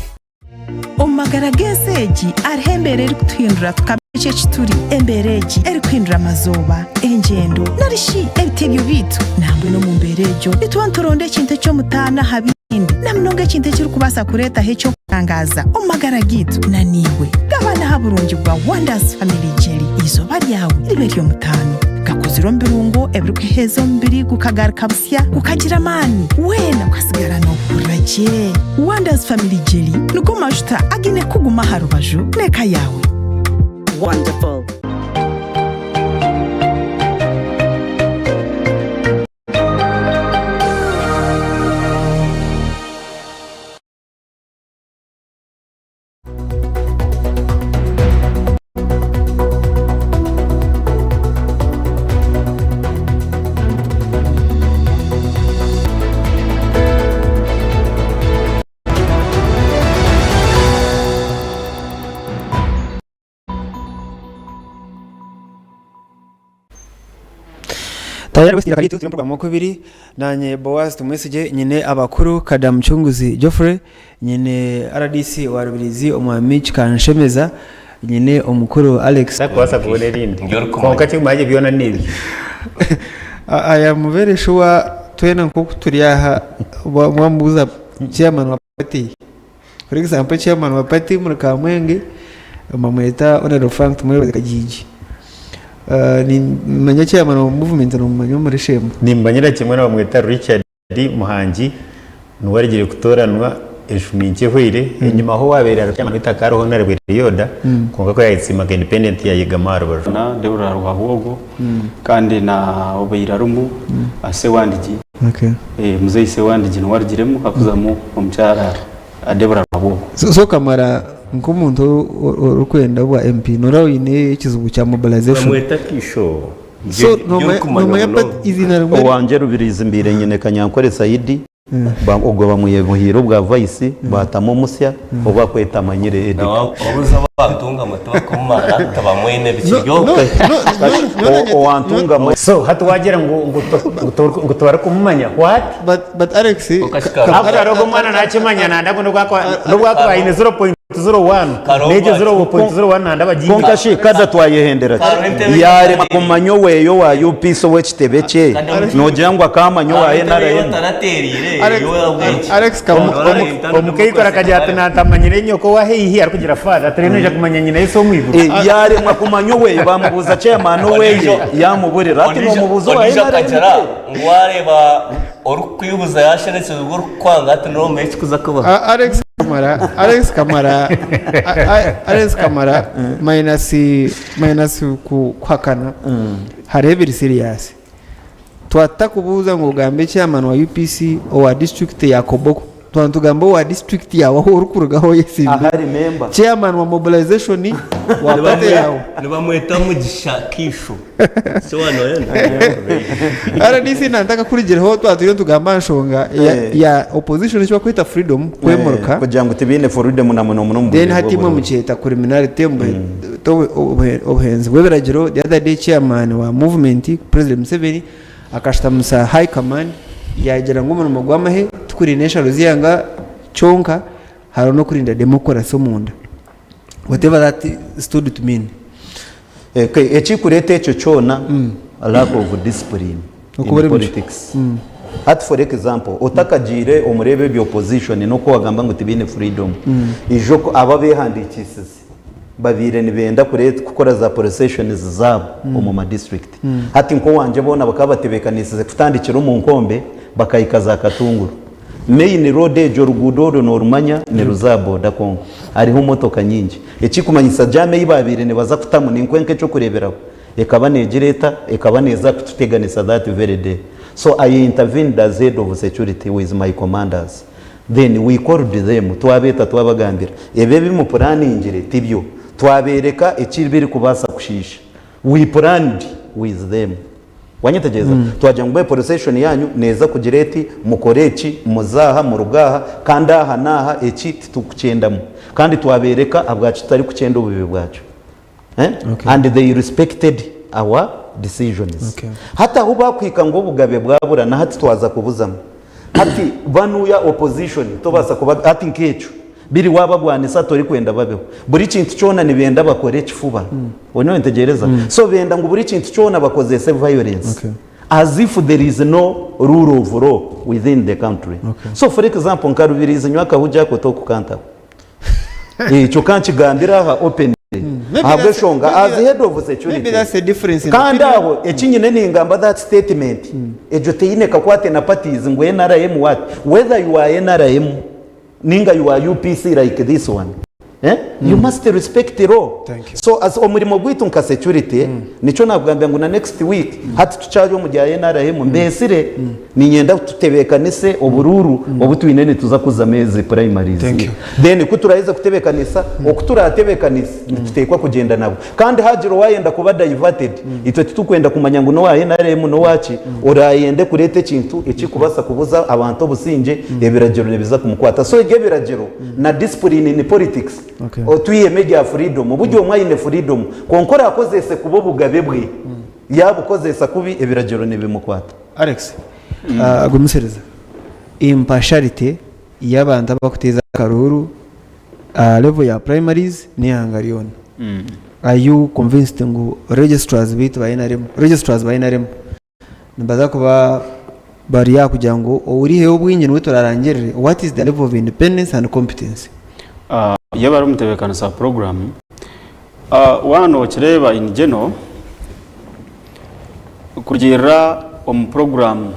Omagara geseji arhembere eri kutuhindura tukabece kituri embereji eri kuhindura amazoba engendo narishi ebitebyo bitu nambwe no mu mberejo nituwanturonde ekintu ekyo mutana habindi namunonga ekintu ekiri kubasa kureta hekyo kutangaza omagara gitu naniwe gabana haburungi bwa Wonders Family Jelly izoba ryawe ribe ryo mutano gakoziro mbirungo ebiri kuhezo mbiri gukagaruka busya gukagira amani wena ukasigara no kuraje Wonders Family Jelly nuko majuta agine kuguma harubaju neka yawe Wonderful. tayari wese irakariye tu program kubiri nanye Boaz tumwesije nyine abakuru Kadam Chunguzi Geoffrey nyine RDC wa Rubirizi omwamichi kanshemeza nyine omukuru Alex kwasa kubone rindi konka cyumaje byona nibi I am very sure twena nko turi aha mwamubuza chairman wa party. For example, chairman wa party muri Kamwenge mamweta Honorable Frank Tumwe Kajiji. Ni manya chairman wa movement no manya muri shemu. Ni mbanyira kimwe na bamweta Richard Muhangi nuwarigire kutoranwa eshuminke hwire enyuma ho waberera cyangwa bitakaro Honorable Yoda konga ko yayitsimaga independent ya Yegamaro bajo na Deborah Rwahogo kandi na Obeyirarumu ase wandiki muzeyi se wandiki no warigiremo kakuzamo omucyara Deborah Rwahogo so kamara nkomuntu urukwenda bwa MP norawine ikizubu cya mobilization bamweta kisho so no yapat izina wanje rubiriza imbere nyene Kanyankore Saidi ubwo bamuye buhiro bwa Vice batamo musya oba kweta manyire Eddy obuza batunga mutwa kumara tabamwene bikiryo owantunga so hatwagera ngo tubara kumumanya what but Alex akarogo mwana nakimanya nanda no bwako ayine 0.01 neje 0.01 nanda bagiye konkashi kada twayehendera yare makumanyo weyo wa UP so wechitebece nojangwa kamanyo wa NRM Alex omukayikora kajyate natamanyire nyoko wa hehi arikugira fada treneje kumanya nyine iso mwibu yare makumanyo weyo bamubuza chairman weye yamuburira ati no mubuzo wa NRM ngwareba orukuyubuza yashenetse ubwo kwanga ati no mechi kuza kuba Alex Kamara minus kwakana harebera serious twatakubuza ngo gambe chairman wa UPC wa district ya Koboko twantugamba wa district ya wa urukurugaho yesimbi ahari member chairman wa mobilization wa pate yawo nibamweta mugishakisho so wano RDC nataka kurigireho twaturiyo tugamba nshonga ya opposition cyo kwita freedom kwemoroka kugira ngo tibine freedom na muno then hatimwe muceta criminality to obuhenzi bweberagiro the other day chairman wa movement President Museveni akashtamusa high command yagera ngo umuntu gwamahe tukurinesha roziyanga chonka haro no kurinda democracy munda whatever that stood to mean echikurete echo chona a lack of discipline in politics at for example otakagire omurebe bi opposition no ko wagamba ngo tibine freedom ijoko ababehandikisise babire nibenda kurete gukora za processions zabo mu district hati nko wanje bona bakabatebekanisize kutandikira mu nkombe bakayikaza katunguru main road jorugudo no rumanya ne ruzabo da Kongo ariho motoka nyingi ekikumanyisa jame yibabire ne baza kutamu ninkwenke cyo kureberaho ekaba negereta ekaba neza kututeganisa that very day so I intervened as head of security with my commanders then we called them twabeta twabagambira ebe bimu planning tibyo twabereka ekibiri kubasa kushisha we planned with them wanyitegeza twaje ngwe procession yanyu neza kugireti mukoreki muzaha mu rugaha kandi aha naha eki tukucendamo kandi twabereka abwacu tari kucenda ububi bwacu and they respected our decisions hata huba kwika ngo bugabe bwabura na hati twaza kubuzamo hati banuya opposition tobasa kuba hati nkecu biri wabagwanisa tori kwenda babeho buri kintu cyona nibenda bakore kifuba wone ntegereza so benda ngo buri kintu cyona bakoze self violence as if there is no rule of law within the country so for example nkarubiriza nywaka hujja ko to kukanta cyo kankigambira ha open abeshonga as head of security maybe that's a difference kandi aho ekinyine ningamba that statement ejo teyine kakwate na parties ngo NRM what whether you are NRM ninga you are UPC like this one you must respect the law. So as omurimo gwitu nka security nico nabwambya ngo na next week hati tucaje mu gihe NRM mbesire ninyenda tutebekanise obururu obutwinene tuza kuza mezi primaries then kuturaiza kutebekanisa okuturatebekanisa tutekwa kugenda nabo kandi hajiro wayenda kuba diverted itwe tukwenda kumanya ngo no wa NRM no wachi orayende kurete kintu ekikubasa kubuza abantu businje ebiragero biza kumukwata so gebiragero na discipline in politics otuye media freedom ubujyo mwayine freedom konkora akozese kubo bugabe bwe yabukozesa kubi ebiragero nibimukwata Alex agumusereza impartiality y'abantu bakuteza karuru level ya primaries ni hangariona are you convinced ngo registrars bitu ba NRM registrars ba NRM nibaza kuba bari kugira ngo uri heho bwinge nwe turarangirire what is the level of independence and competence iyo bari umutebekana sa program wano kireba in general kugira program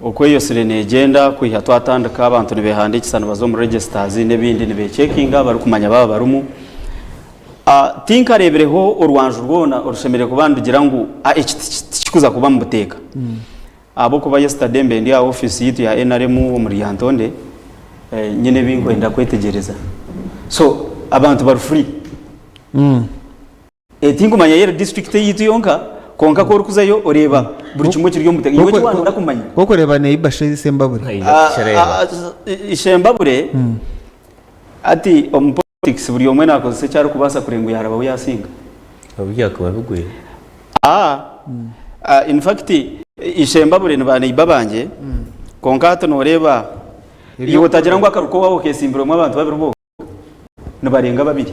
uko iyo sirene agenda kwiha twatandika abantu nibehandikisana bazo mu registers n'ibindi nibe checkinga bari kumanya baba barumu tinkarebereho urwanje rwona urushemere kubandugira ngo ikikuza kuba mu buteka abo kuba yesterday mbe ndi office yitu ya NRM muri Yantonde nyene binkwenda kwetegereza so abantu bari free tinkumanya yere district yitu yonka konka ko rukuzayo ureba buri kimwe kiryo mutega iwe cyane ndakumanya koko reba ne ibashe Sembabure Sembabure ati politics buri omwe nakoze cyari kubasa kurengo yaraba yasinga abya ko babiguye in fact Sembabure nabane ibabanje konka hato noreba iyo utagira ngo akaruko wabo kesimbiro mu abantu babiri bo nabarenga babiri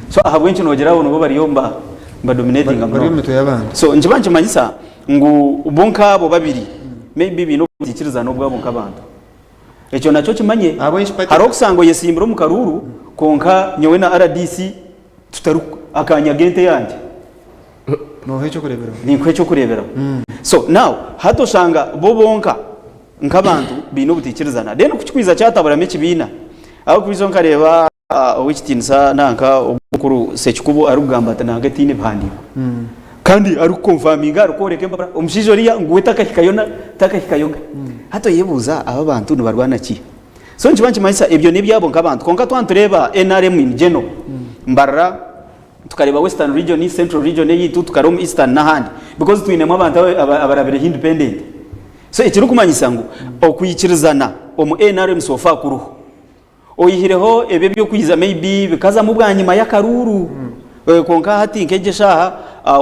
so ahabwe nci nogeraho no bari yomba dominating amano so njibanje manyisa ngo bonka abo babiri maybe bino byikiriza no bwabo nk'abantu ecyo naco kimanye haro kusango yesimbiro mu karuru konka nyewe na RDC tutaruka akanya gente yanje no hecho kurebera ni kwecho kurebera so now hato shanga bo bonka nk'abantu bino butikirizana then kukikwiza cyatabura mekibina aho kubizo nkareba wikitinsa nanka ubukuru sekikubo arugambata nanga tine bandi kandi ari confirminga arukoreke mbara umshijoriya nguweta takahikayonga hato yebuza aba bantu nibarwana ki so njibanchi maisa ibyo nibyabo nk'abantu konka twantureba NRM in general mbara tukareba western region central region yitu tukaroma eastern nahandi because twinemo abantu abarabire independent so ikiru kumanyisa ngo okuyikirizana omu NRM sofa kuruho oyihireho ebe byo kwiza maybe bikaza mu bwanyima yakaruru konka hati nkeje shaha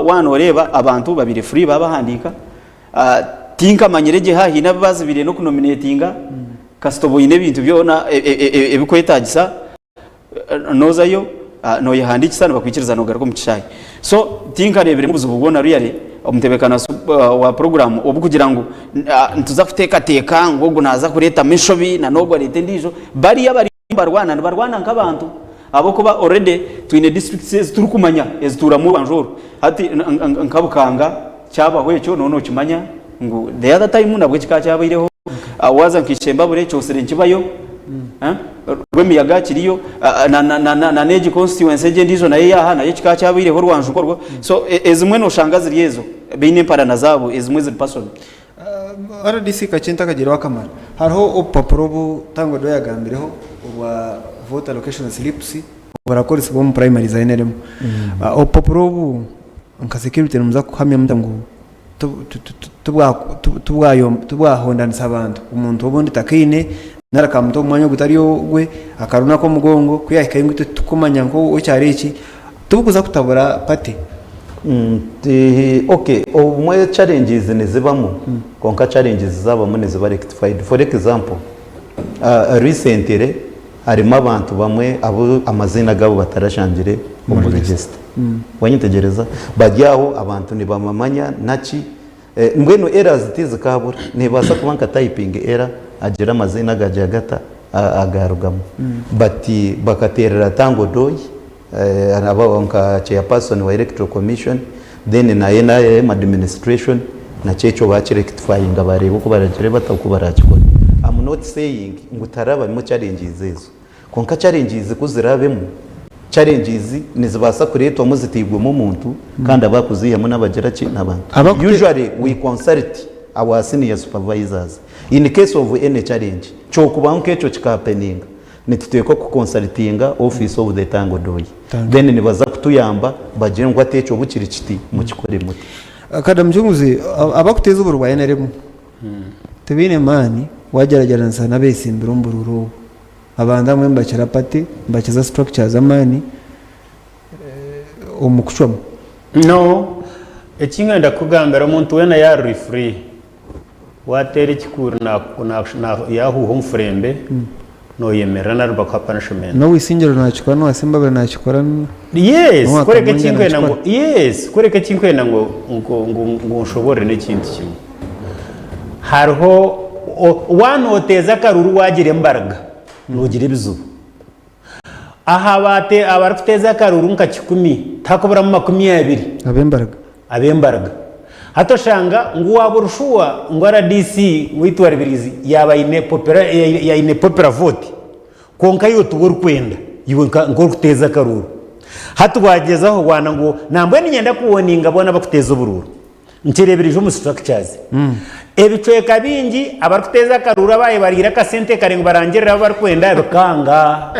wanoreba abantu babiri free babahandika tinka manyereje hahi nabazi bire no kunominatinga kastobo ine bintu byona ebikwetagisa nozayo no yahandikisana bakwikirizana ugaruko mu kishayi so tinka rebere mu buzubona ruyare umutebekana wa program obu kugira ngo ntuza kuteka teka ngo naza kureta mishobi na nogwa lete ndijo bari yabari barwana nk'abantu abo kuba already twine districts turukumanya ezitura mu banjoro hati nkabukanga cyabahwe cyo nono kimanya ngo the other time nabwo kikacyabireho waza nkishembabure cyose nkibayo rwemiyaga kiriyo na neji constituency je ndizo naye yaha naye kikacyabireho rwanjukorwa so ezimwe no shangazi ryezo bine parana zabo ezimwe ziri person RDC kacenta kageraho akamara hariho opapuro butangwa do yagambireho wa vote allocation slips barakoresa bo mu primary zayineremo opapuro bu nka security numuza kuhamya mutango tubwahondanisa abantu umuntu obundi takine narakamuto umwanya gutariyo gwe akaruna ko mugongo kuyahikaye ngute tukumanya ngo ocyari iki tubukuza kutabura pate okay umwe challenges nizibamo konka challenges zabamo niziba rectified for example recently harimo abantu bamwe abo amazina gabo batarashangire mu register wanyitegereza bajyaho abantu nibamamanya naci ngweno errors tizikabura nibasa kubanka typing error agira amazina gajya gata agarugamo bati bakaterera tango doyi aba nka chairperson wa electoral commission then na NIM administration na checho bachirectifying abareba uko baragire batakubarakikora I'm not saying ngutaraba mu challenges ezo konka challenges kuzirabemo challenges nizibasa kuretwa muzitigwe mu muntu kandi abakuziyemo n'abagera ki n'abantu usually we consult our senior supervisors in case of any challenge cyo kubanka echo kikapeninga nititeko ku consultinga office of the tango doyi then nibaza kutuyamba bagire ngo atecho bukiri kiti mu kikore muti kada mjunguzi abakuteza uburwaye naremo tebine mani wageragera nsana besimbiro mbururo abanda mwe mbakira pati mbakiza structures amani omukuchwamo no ekinga ndakugambira omuntu wena yari free watere kikuru na yahu home frembe no yemera na ruba kwa punishment no wisingiro nakikora no asimbabira nakikora yes koreka kinkwena ngo yes koreka kinkwena ngo nshobore n'ikindi kimwe hariho wano oteza karuru wagira imbaraga nugira ibizuba aha bate abari kuteza karuru nka 10 takobura mu 20 abembaraga hato shanga nguwa burushuwa ngwara DC witu waribirizi yaba ine popera vote konka yotu wori kwenda yiwe ngoro kuteza karuru hatu bagezaho wana ngo nambwe ninyenda kuwoninga bona bakuteza ubururu nkirebereje mu structures ebicoeka bingi abari kuteza karuru abaye barira ka sente karengo barangirira bari kwenda bikanga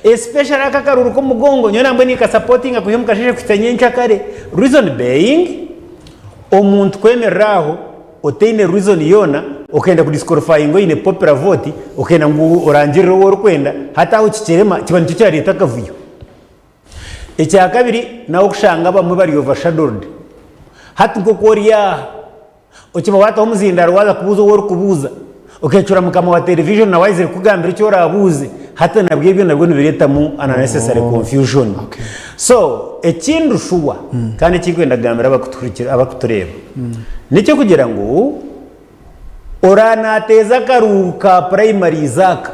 especially aka karuru ko mugongo nyo nambwe ni ka supporting akuhemu kashije kutenyencha kare reason being omuntu kwemereraho otene reason yona okenda kudisqualify ngo ine popular vote okenda ngo orangirira wori kwenda hata aho kikerema kibantu cyo leta kavuyo icya kabiri nawo kushanga bamwe bari overshadowed hati ngo koriya ukiba wata umuzindaro waza kubuza wori kubuza okecura mukama wa television na wise kugambira cyo rabuze hata nabwe ibyo nabwo nibireta mu unnecessary confusion so ekindu shuwa kandi kikwenda gambira abakuturikira abakutureba nicyo kugira ngo orana teza karuka primary zaka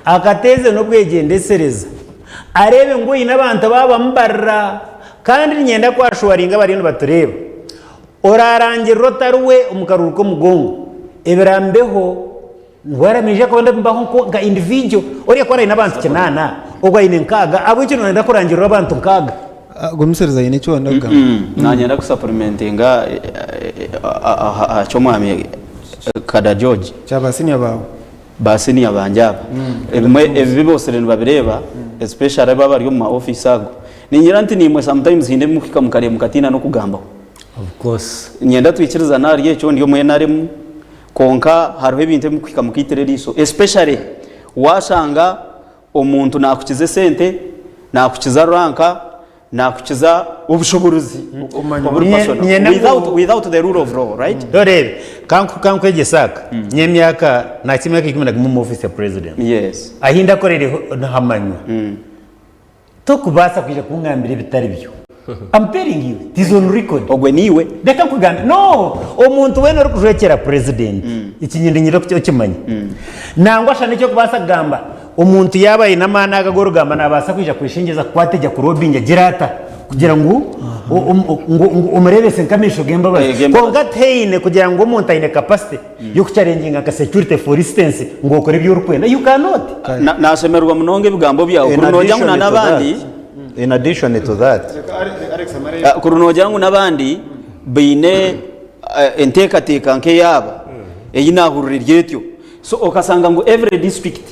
akateze no bwegendesereza arebe ngo ina abantu baba mbarra kandi nyenda kwashwaringa bari no batureba orarangira rotaruwe umukaruko mugongo ebirambeho ngwaramije ko ndambaho ko ga individual ori akora ina abantu kinana ogwa ine nkaga abo cyo nenda kurangira abantu nkaga gomisereza ine cyo ndaga nanyenda ku supplementinga cyo mwami kada George cyabasini abawe basini abanjaba ebi bose reno babireba especially baba bari mu office ago ni nyiranti nimwe sometimes hinde mukika mukare mukatina no kugambaho of course nyenda twikiriza nariye cyo ndiyo mwe naremu konka hariho ibintu mukika mukitereriso especially washanga umuntu nakukize sente nakukiza ranka nakukiza ubushoboruzi without the rule of law right dorebe kanku egesaka nyemyaka na kimyaka 10 mu office ya president yes ahinda korere hamanywa to kubasa kuje kungambira bitari byo I'm telling you it is on record ogwe niwe deka kuganda no omuntu weno rukujekera president ikinyindi nyiro cyo kimanya nangwa shane cyo kubasa gamba umuntu yabaye namana agagorugamba nabasa kwija kwishingeza kwatejya kurobinja girata kugira ngo umurebese nkamisho gemba bari ko gateine kugira ngo umuntu ayine capacity yo kucharenginga ka security for instance ngo ukore by'urukwenda you cannot nasemerwa munonge bigambo byawo kurunoja ngo nabandi in addition to that kurunoja ngo nabandi bine entekateka nke yaba eyinahurira ryetyo so okasanga ngo every district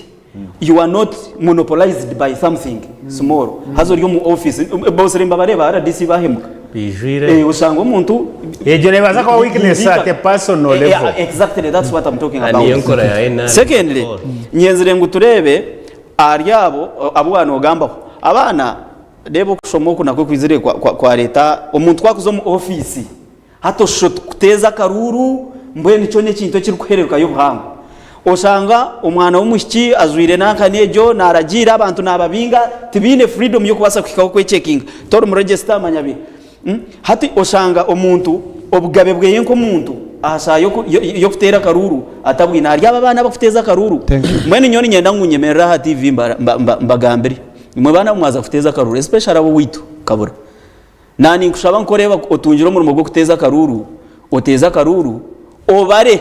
you are not monopolized by something small hazo ryo mu office boss rimba bareba RDC bahemuka bijire usanga umuntu ejene baza kwa weakness at a personal level exactly that's what I'm talking about secondly nyenzire ngo turebe aryabo abo bana ogambaho abana debo kushomoka nakwe kwizire kwa leta umuntu twakuzo mu office hato shot kuteza karuru mbwe nico ne kintu kiri kuhereruka yo buhango osanga umwana w'umushiki azwire nankanejo naragira abantu nababinga tibine freedom yo kubasa kwikaho kwe checking tor mu register manyabi hati osanga umuntu obugabe bweye nko muntu asa yo kutera karuru atabwina ari abana bakuteza karuru mwene nyoni nyenda ngunyemerera ha TV mbagambiri mwe bana mwaza kuteza karuru especially abo witu kabura nani nkushaba nkoreba otunjiro mu rumo kuteza karuru oteza karuru obare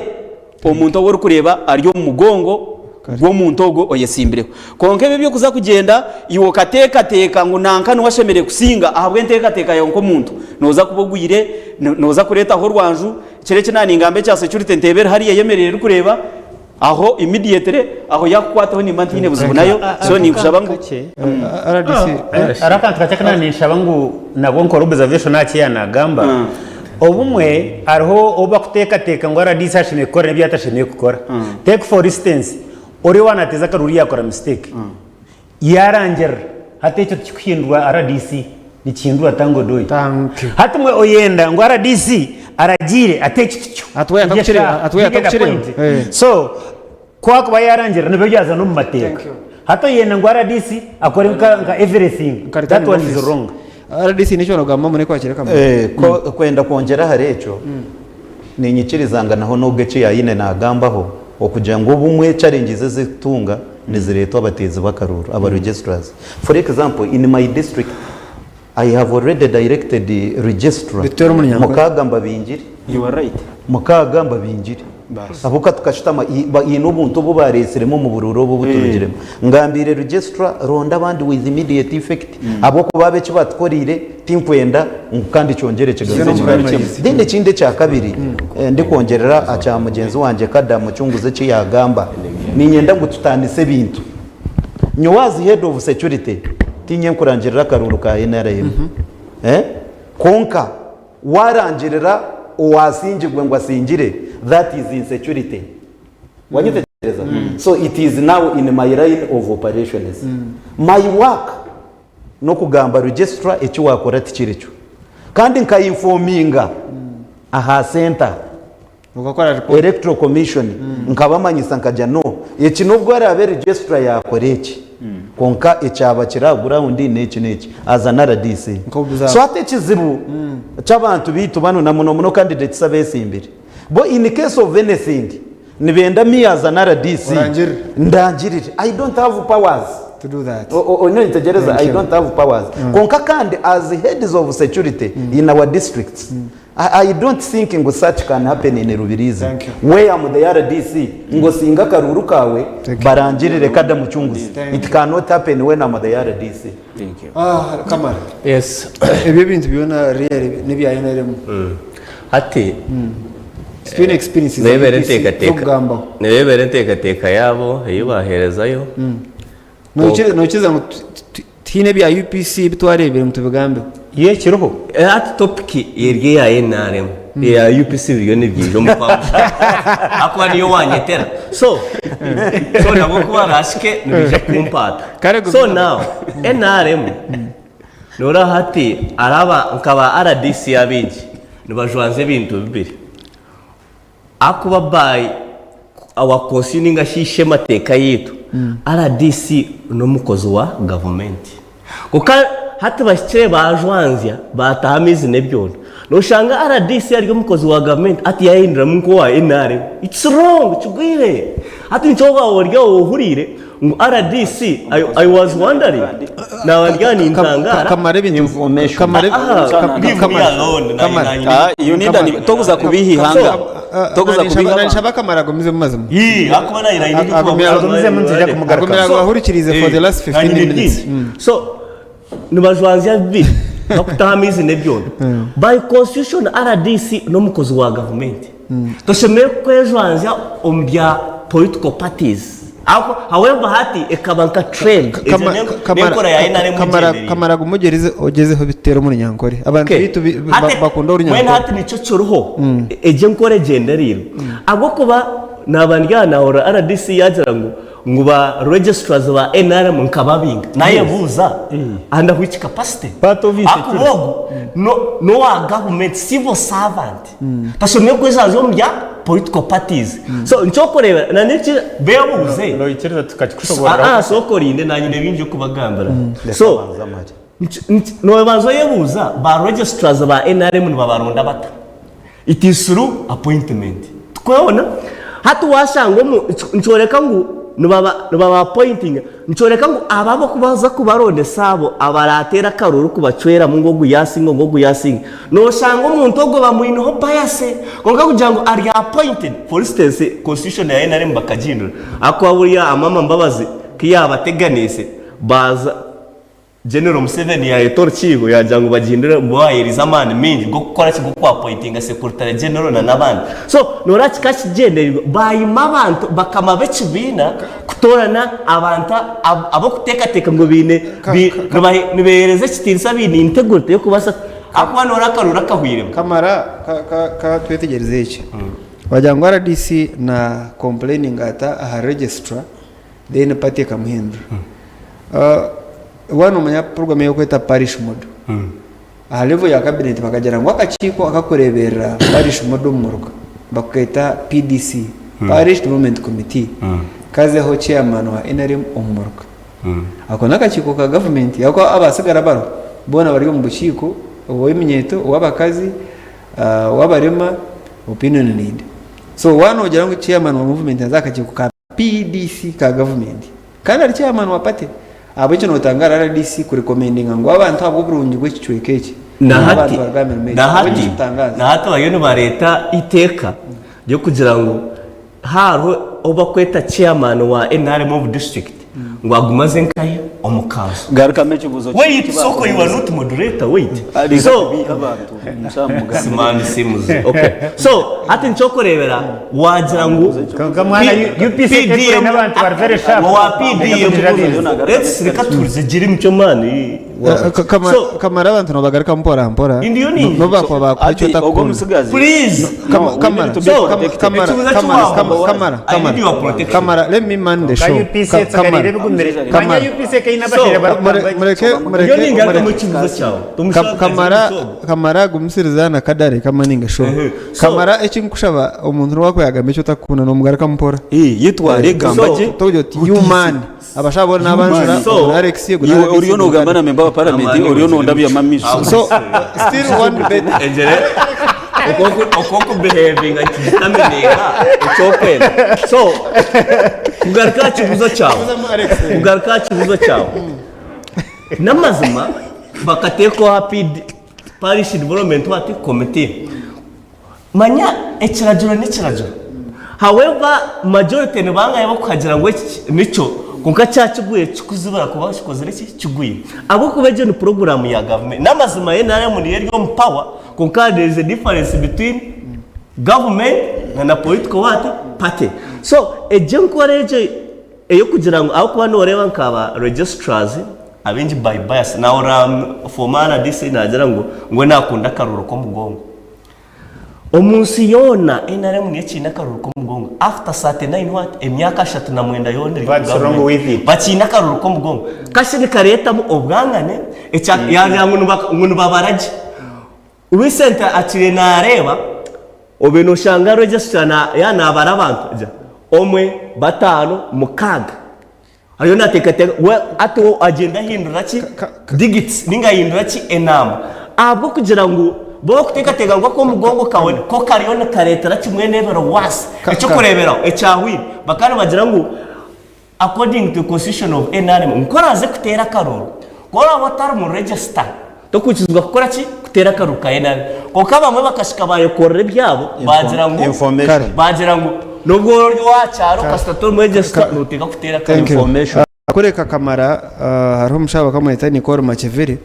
omuntu wori kureba ariyo mugongo gwo muntu ogo oyesimbire konke bibyo kuza kugenda iwo kateka ngo nanka nwashemere kusinga ahabwe nteka yonko muntu noza kubogwire noza kureta ho rwanju kireke nani ngambe cya security ntebere hari yemerere kureba aho immediately aho yakwataho ni mantine buzibu nayo so ni kushaba ngo RDC arakanta cyakana ni shaba ngo nabo nkora observation akiyana gamba obumwe ariho oba kuteka ngo RDC ashimye gukora ibyo atashimye gukora take for instance ori wanateza karuri yakora mistake yarangira hate cyo kwihindura RDC ni kindura tango doyi hatumwe oyenda ngo RDC aragire ateke cyo atwe atakuchire so kwa kuba yarangira nibyo byaza no mu mateka hato yenda ngo RDC akora nka everything that one is wrong RDC nicho nogamba mune kwakira kama kwenda kongera harecho ninyikirizanga naho nubwo eci yayine nagambaho okugira ngo ubumwe challenges zitunga nizireto abatezi bakarura aba registrars. For example, in my district I have already directed the registrar Mukagamba Binjiri. You are right. Mukagamba Binjiri abuka tukashitama inubuntu bo baresiremo mu bururo bo buturugiremo ngambire registrar ronda abandi with immediate effect abo ko babe cyo batkorire tinkwenda kandi cyongere kigaze dinde kinde cya kabiri ndi kongerera acha mugenzi wanje kada mu cyunguze cyo yagamba ninyenda ngo tutandise bintu nyowazi head of security tinye kurangirira karuru ka NRM konka warangirira owasinjigwe ngo asingire, that is insecurity. Wanyitegereza. So it is now in my line of operations. My work no kugamba registrar ecyo wakora tikiricho kandi nkayinforminga aha center ukakora electoral commission nkabamanyisa nkajya no iki nubwo ari abe registrar yakoreki konka icyaba kiragura undi neki azana RDC. So ate kizibu cy'abantu bitu bano na muno candidates abesimbire bo in case of anything nibenda mi azana RDC ndangirire. I don't have powers to do that. No integereza, I don't have powers. Konka kandi as heads of security in our districts I don't think ngo such can happen in Rubirizi where am the RDC ngo singa karuru kawe barangirire kada mu cyunguzi. It cannot happen when am the RDC. Thank you. Kamara. Yes. Ebyo bintu byona real nibya NRM ati spin experiences nebere nteka yabo iyo baherezayo nokiza ngo tine bya UPC bitwarebere mu tubigambe ye kiroho ati topic yerye ya NRM ya UPC byo nibyijo mu kwa akwa niyo wanyetera so nabo kuba rashike nibije kumpata so now NRM nora hati araba nkaba RDC yabinji nibajwanze bintu bibiri akuba by our considering ashishe mateka yitu RDC no mukozi wa government kuka hata bashire bajwanzya batamizi nebyo no shanga RDC ari mukozi wa government ati yahindura munko wa NRM. It's wrong chugire ati nchoga orya ohurire RDC. I was wondering na wangani intangara kamare bintu information kamare you need toguza kubihihanga toguza kubihanga shabaka marago mize mazimo akubana ina mize munzija kumugaraka bahurikirize for the last 15 minutes so nibajwanzya bibi bakutamizi nebyo by constitution RDC no mukozi wa government toshemeye kwejwanzya ombya political parties. However hati ekabanka trend nekora ya NRM kamara gumugereze ogezeho bitero muri nyankore abantu bitu bakunda uri nyankore when hati nico cyuruho eje nkore genderiro abo kuba nabandyana ora RDC yagira ngo ba registrars ba NRM nkababinga naye buza under which capacity part of it no government civil servant tasomye kwezazo mbya political parties so nchokoreba na niki bebuze no ikereza tukakikushobora sokorinde nanyine binje kubagambara so no bazo yebuza ba registrars ba NRM babaronda bata it is through appointment twona hatu washango nchoreka ngo nubaba appointing nchoreka ngo ababo kubaza kubaronde sabo abaratera karuru kubacwera mu ngo guyasinga no shanga umuntu ogo bamuinoho bias konga kujango ari appointed. For instance constitution ya NRM bakajindura akwaburiya amama mbabazi kiya bateganise baza General Museveni ya etor chigo yajango bagindura boyiriza amani mingi go gukora cyo kwa appointing secretary general na nabandi so norachi kachi gender bayima abantu bakama becibina kutorana abantu abo kuteka ngo bine nibereze kitinsa bini integrity yo kubasa akwa norakarura kahwire kamara ka twetegereze iki wajango RDC na complaining ata a registrar then party kamuhindura wano manya program yo kweta parish mode aha level ya cabinet bakagera ngo akachiko akakurebera parish mode umuruka baketa PDC parish development committee kaze ho chairman wa NRM umuruka akona akachiko ka government yako abasigara baro bona bari mu bushiko wowe minyeto wabakazi wabarema opinion need. So one wagira ngo chairman wa movement azakakiko ka PDC ka government kandi ari chairman wa party abo cyo notangara RDC ku recommending ngo abantu abo burungi bw'icyo keke na hati bayone ba leta iteka ryo kugira ngo haro oba kweta chairman wa NRM of district ngo agumaze nkaye omukazo garuka meche buzo wait soko you are not moderator wait so simani simuzi okay so ati nchokorebera wagira ngo kamwana UPC n'abantu bari very sharp wa PDM let's rekaturize jiri mcyo mani kamara abantu no bagaruka mpora indiyo ni no bakwa bakwicho takundi please kamara let me man the show kamara gumusirizana kadare kamaninga show kamara ekinkushaba omuntu wako yagamecho takuna no mugaruka mpora yitware gambaje tojo human abashabo n'abanjura Alex yego uriyo no gambana member wa parliament uriyo no ndabya mamisho so still one bet enjere okoko behaving akitameneka it's open so kugaruka kibuzo cyawe namazima bakateko happy parish development wati committee manya ekirajuro however majority ne bangaye bakuhagira ngo nico kunka cyakiguye kikuzibara kuba kikozere kiguye abo kubeje ni program ya government namazima ye nare muri yeryo power kunka there is a difference between government na political party so ejenkoreje eyo kugira ngo aho kuba noreba nkaba registrars abenji by bias na ora formana disi nagira ngo nakunda karuro ko mugongo omunsi yona NRM niye china karuro ko mugongo after 39 what emyaka 39 yone bachina karuro ko mugongo kashini kareta mu obwangane echa yanga ngunu babaraje recent atire nareba obeno shanga register na yana abarabantu omwe batano mukaga ayo natekate ato agenda hindura ki digits ninga hindura ki enamba abo kugira ngo bo kutekatega ngo ko mugongo kawe ko kariyona karetera kimwe nebero was icyo kurebera ecyawi bakana bagira ngo according to constitution of NRM nkoraze kutera karoro kora batara mu register to kukizwa gukora ki kutera karuka NRM ko kabamwe bakashika bayekorere byabo bagira ngo information bagira ngo nubwo wacyaro kastator mu register nutega kutera ka information akoreka kamara hariho mushaba kamwita Nicole Machevere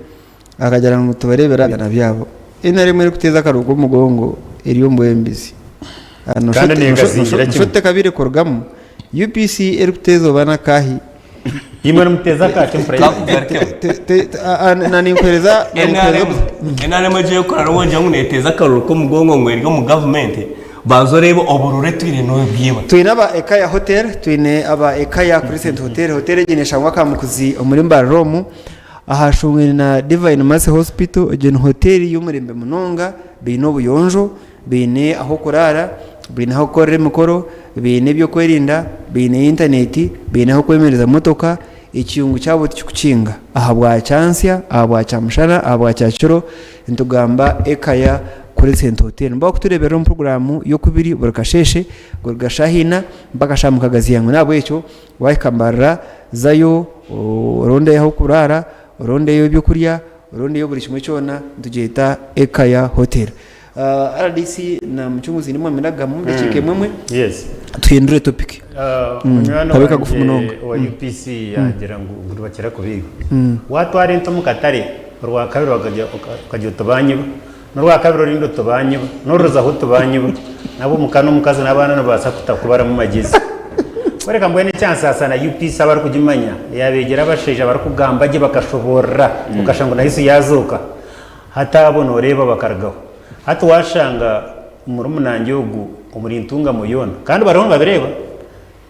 akajyana mu tubarebera na byabo NRM iri kuteza karugo mugongo iriyo mbwembizi kandi ningazingira kimwe kabire korgamo UPC iri kuteza bana kahi imwe muteza ka temperature na ninkweza NRM je ukora ronje nguneteza karugo ko mugongo ngweryo mu government bazorebo oburure twire no bwiba twine aba Ekaya hotel twine aba Ekaya Crescent hotel ginesha mwaka mukuzi umurimba Rome ahashungwe na Divine Mercy Hospital gen hotel y'umurembe munonga bino buyonjo bine aho kurara bine aho korera mukoro bine byo kwerinda bine internet bine aho kwemereza motoka ikiyungu cyabo cyukucinga aha bwa chansya aha bwa chamshara aha bwa cyacuro ntugamba Ekaya Crescent hotel mba kuturebera mu program yo kubiri burkasheshe gorgashahina bakashamuka gazi yangu nabo echo waikambara zayo ronde yaho kurara ronde yo byo kurya ronde yo buri kimwe cyona tugeta Ekaya hotel RDC na mchunguzi nimwe minaga mu ndekike mwemwe yes tuyendure topic kabeka gufu munonga wa UPC yagira ngo ngurubakira kubiga watware nto mukatare rwa kabiri wakajya tubanyiba n'urwa kabiri rindo tubanyiba n'uruza ho tubanyiba nabo mukano mukaza nabana nabasa kutakubara mu magizi Kwereka mbwene chance asana UPC abari kujimanya yabegera basheje abari kugambaje bakashobora ukashango nahisi yazuka hata abono reba bakaragaho hata washanga umurumunanje ugu umurintunga muyona kandi baronga bireba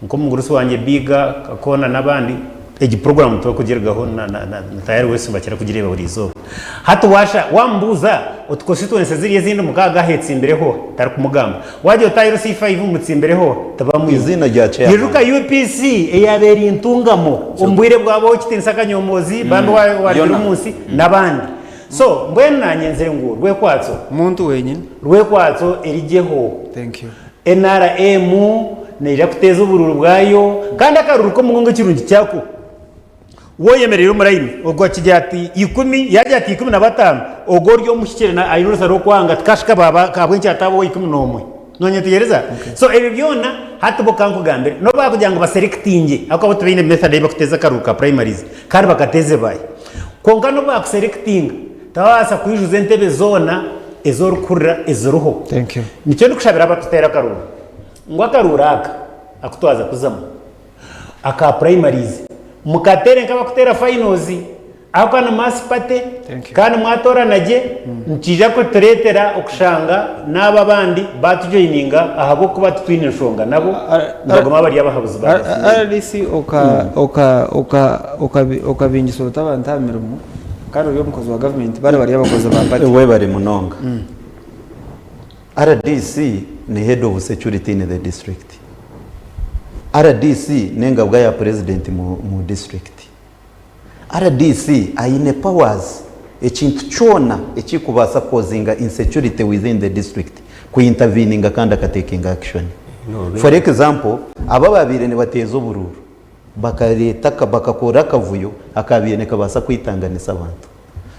nko mugurusi wanje biga akona nabandi egi program to kugergaho na tayari wese bakira kugireba buri zo hata washa wambuza utkonstituency ziri zindi mugaga hetse imbere ho tari kumugamba waje tayiro C5 umutsi imbere ho tabamu izina rya chair yiruka UPC eyaberi intungamo umbwire bwabo kitinsa kanyomozi bandu wa umunsi nabandi so mbwenu nanyenze ngo rwekwatso umuntu wenyine rwekwatso erijeho thank you NRM neja kuteza ubururu bwayo kandi akaruru ko mugongo kirungi cyako woyemerera umurayini ubwo kijyati 10 yajyati 15 ogoryo mushyikire na ayirose ro kwanga tukashika baba kabwe cyatabo 11 nonye tegereza so ebi byona hatubo kankugambere no bakugira ngo baselectinge akabo tubine method bakuteza karuka primaries kandi bakateze baye konga no bakuselecting tawasa kwijuze ntebe zona ezorukurra ezoruho thank you nicyo ndikushabira batutera karuru ngo akaruraka akutwaza kuzama aka primaries mukatere nkaba kutera finals akana masipate kandi mwatora naje nkija ko turetera okushanga naba bandi batujoininga ahabo kuba twine nshonga nabo ndagoma bari yabahabuza ba RDC oka bingiso tabantamiramo kandi yo mukozi wa government bari yabakoze ba party we bari munonga RDC ni head of security in the district. RDC nenga bwa ya president mu district. RDC ayine powers ekintu cyona ekikubasa causing insecurity within the district ku intervening kandi taking action. For example aba babire ne bateza ubururu bakareta bakakora kavuyo akabiyene kabasa kwitanganisa abantu.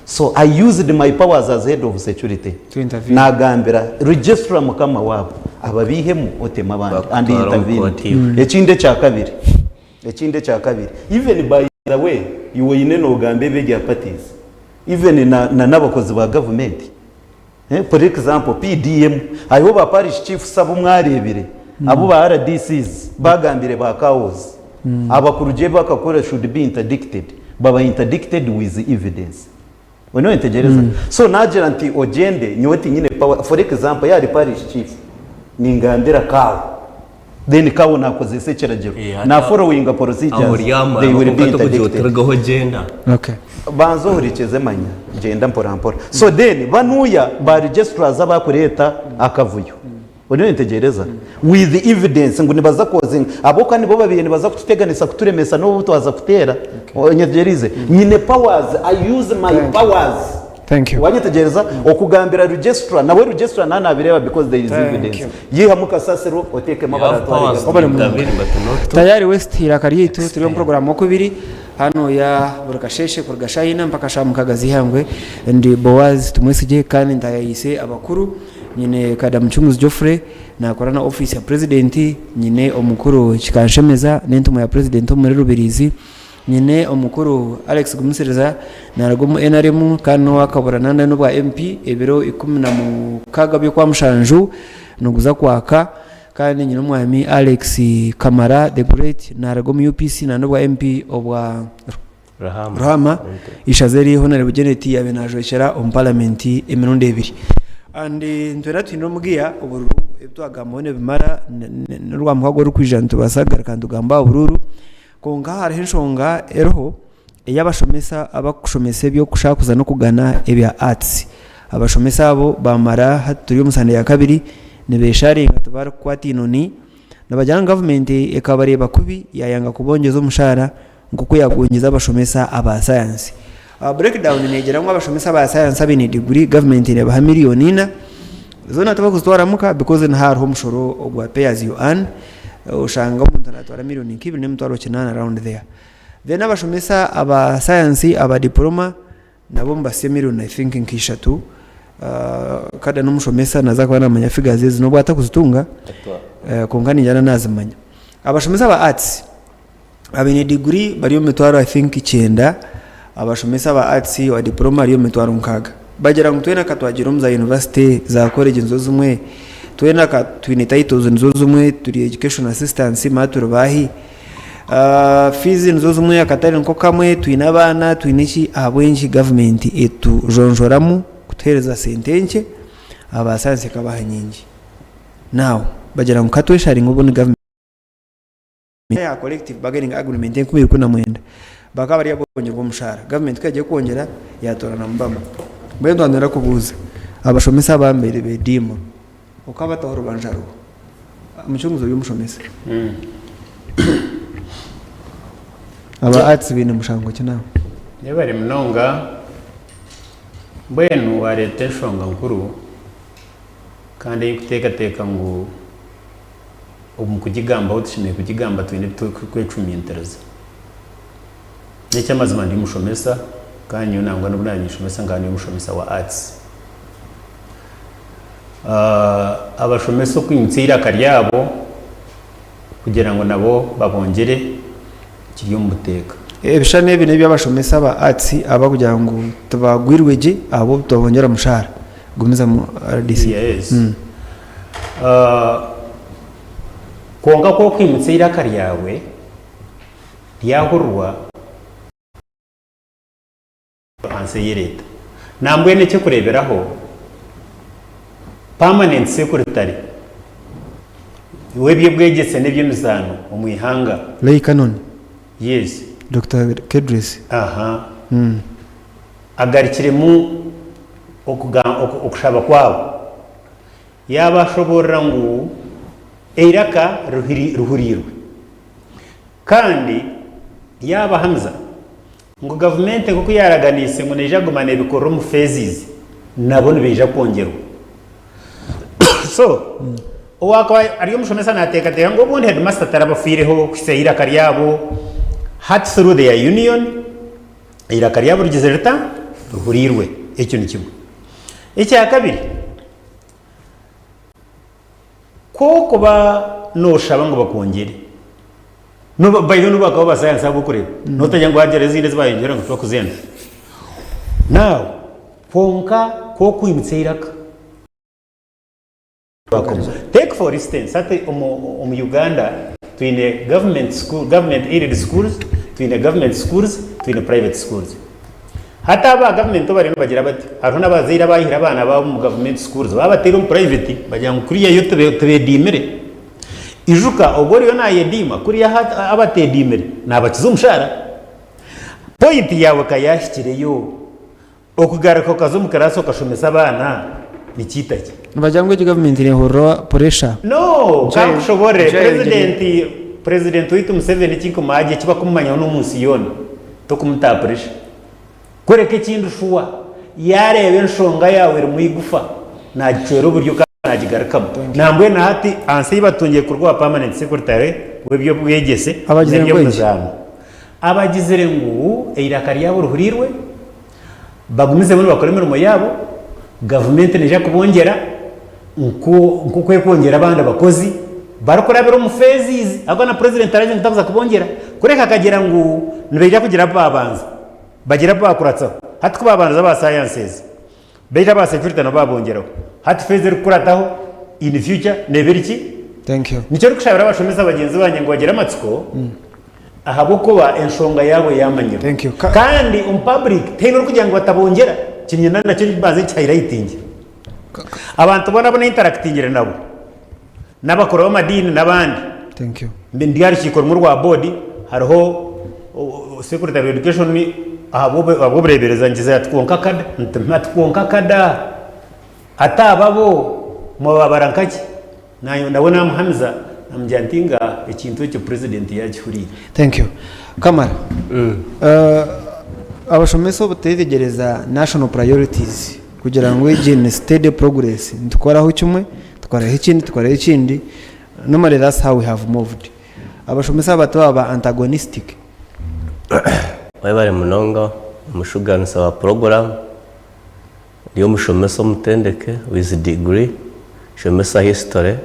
So I used my powers as head of security to intervene. Nagambira registra mukama wabo ababihemu otema abandi and intervene. Ekinde cya kabiri even by the way you were no gambe bege parties even na nabakozi ba government for example PDM ayo ba parish chief sabu mwarebire abo ba RDCs bagambire ba chaos abakuruje bakakora should be interdicted baba interdicted with evidence. Wano integereza so najera nti ogende nyoti nyine power for example yari parish chief ningandira kawo then kawo nakoze sekeragero na following procedures they will be interdicted. Okay banzo hurikeze manya genda mpora so then banuya ba registrars abakureta akavuyo wano integereza with the evidence ngo nibaza causing abo kandi bo babiyene baza kututeganisa kuturemesa no butwaza kutera onyegerize nyine powers I use my powers. Thank you wanyetegereza okugambira registra nawe registra nana abireba because there is evidence yiha mukasasero oteke mabaratwari tayari west irakariyetu turi mu program ko biri hano ya burkasheshe kurgashayina mpaka shamukagazi hangwe ndi Boaz tumwesije kandi ndayise abakuru nyine Kadamu Chunguzi Geoffrey nakorana office ya president nyine omukuru kikanshemeza n'intumo ya president muri Rubirizi nyine omukuru Alex Gumusereza naragomo NRM kandi wakaburana n'ubwa MP ebiro 16 byo kwa Mushanju nuguza kwaka kandi nyine umwami Alex Kamara the Great naragomo UPC n'ubwa MP obwa Rahama ishazeri honorable Janet yabenajokera on parliament emirundi 2 andi ntwera twino mugiya ubururu ebtwagamone bimara n'urwa muhago rukwijana tubasagara kandi ugamba ubururu konga hari henshonga eroho eyabashomesa abakushomese byo kushakuza no kugana ebya arts abashomesa abo bamara haturi umusande ya kabiri nebeshari ngatubara kwati inoni nabajyana government ekabareba kubi yayanga kubongeza umushara nguko yagongeza abashomesa aba science breakdown negera ngo abashomesa aba science abini degree government ne ba miliyoni na zona tabakuzitwara muka because na har home shoro obwa pay as you earn ushanga umuntu aratwara miliyoni 2 n'emtwaro 8 around there then abashomesa aba science aba diploma nabo mbase miliyoni I think nkishatu kada n'umushomesa naza kwa namanya figures zezi no bwata kuzitunga kongani njana nazimanya abashomesa aba arts abine degree bariyo metwaro I think 9 abashomesa aba arts wa diploma ariyo metwaro nkaga bagera ngo twena katwagira umza university za college nzo zumwe twena ka twine titles nzo zumwe turi education assistance maturo bahi fees nzo zumwe akatari nko kamwe twina abana twinishi abwenji government etu jonjoramu kutereza sentenche aba science kabaha nyingi now bagera ngo katweshari ngo bone government ya collective bargaining agreement nkubiri kuna mwenda bakaba ari yabongerwa umushara government kaje kongera yatorana mbamba mwendo andera kubuza abashomesa bambere bedimo ukabata horubanjaro umucunguzo y'umushomesa aba arts bine mushango cyanaho yebari mnonga Bwenu wareta ensonga nkuru kandi kuteekateka ngu omu kugigambaho tushemeye kugigamba twine kwecumintereza n'ekyamazima ndi mushomesa kandi nyowe nangwa n'obunani nishomesa nga niyo mushomesa wa arts abashomesa okwimutsa iraka ryabo kugira ngo nabo babongere kiri omu buteeka ebishane ebi nebyo abashomesa ba arts aba kugira ngo tubagwirweje abo tubongera umushahara gumiza mu RDC. Yes. Konga ko kwimutsa iraka ryawe ryahurwa hanse y'Leta nambwe n'icyo kureberaho permanent secretary webye bwegetse n'eby'emizano omu ihanga lay canon. Yes. Dr. Kedris. Agarikiremu okushaba kwabo yabashobora ngu eiraka ruhurirwe kandi yaba Hamza ngo government kuko yaraganise ngo neja gumana ibikorwa mu phases nabo nibeja kongerwa so owaka ariyo mushomesa natekateka ngo ubundi headmaster tarabafireho kwiseyira karyabo hat through their union iraka ryabo rigize leta ruhurirwe icyo ni kimwe. Icya kabiri ko kuba noshaba ngo bakongere no bayo no bakaba basayansa bukureba no tajya ngo hagere zinde zibayongera ngo twakuzenda now fonka ko kwimutse iraka take for instance ate Uganda twine government aided schools twine government schools twine private schools hata aba government bari no bagira bati hariho n'abazira bahira abana babo mu government schools babatera mu private bajya ngo kuriya yo tubedimere ijuka ogori yo naye dima kuriya abatedimere nabakiza umushara point yawe kayashyikireyo okugaruka kazo mukaraso kashomesa abana nikitake bajya ngo government ni horo pressure no kamushobore president witu Museveni kikumaje kiba kumanya no munsi yone to kumuta pressure kureke kindu shuwa yarebe nshonga yawe rumuyigufa nagicero buryo nagigarakamo nambwe na hati ansi batungiye kurwa permanent secretary webyo bwegese abagizere ngo eiraka ryabo ruhurirwe bagumize muri bakora imirimo yabo government neja kubongera nko kwekongera abandi abakozi barakora bero mu phases agana president araje ndavuza kubongera kureka akagera ngo nibeja kugira babanza bagira bakuratsa hati ko babanza ba sciences beja ba security no babongeraho hati phase rukurataho in future neberiki. Thank you. Nicyo rukushabira abashomeza abagenzi banye ngo bagira amatsiko ahabo ko ba enshonga yabo yamanyiro. Thank you. Kandi public tayino kugira ngo batabongera kinyina nacyo baze cyayirayiting abantu bona bona interactingire nabo n'abakora b'amadini n'abandi. Thank you. Ndiyari kikora mu rwa board hariho secretary of education abo burebereza ngize yatwonka kada ntatwonka kada atababo mu babarankaki nayo ndabona Hamza namjantinga ikintu cyo president yakihuriye. Thank you. Kamara abashomesa bategereza national priorities kugira ngo ijine steady progress ntukoraho kimwe tukaraho ikindi normally that's how we have moved. Abashomesa bataba antagonistic bari munonga mushuganisa wa program yo mushomesa mutendeke with degree shomesa history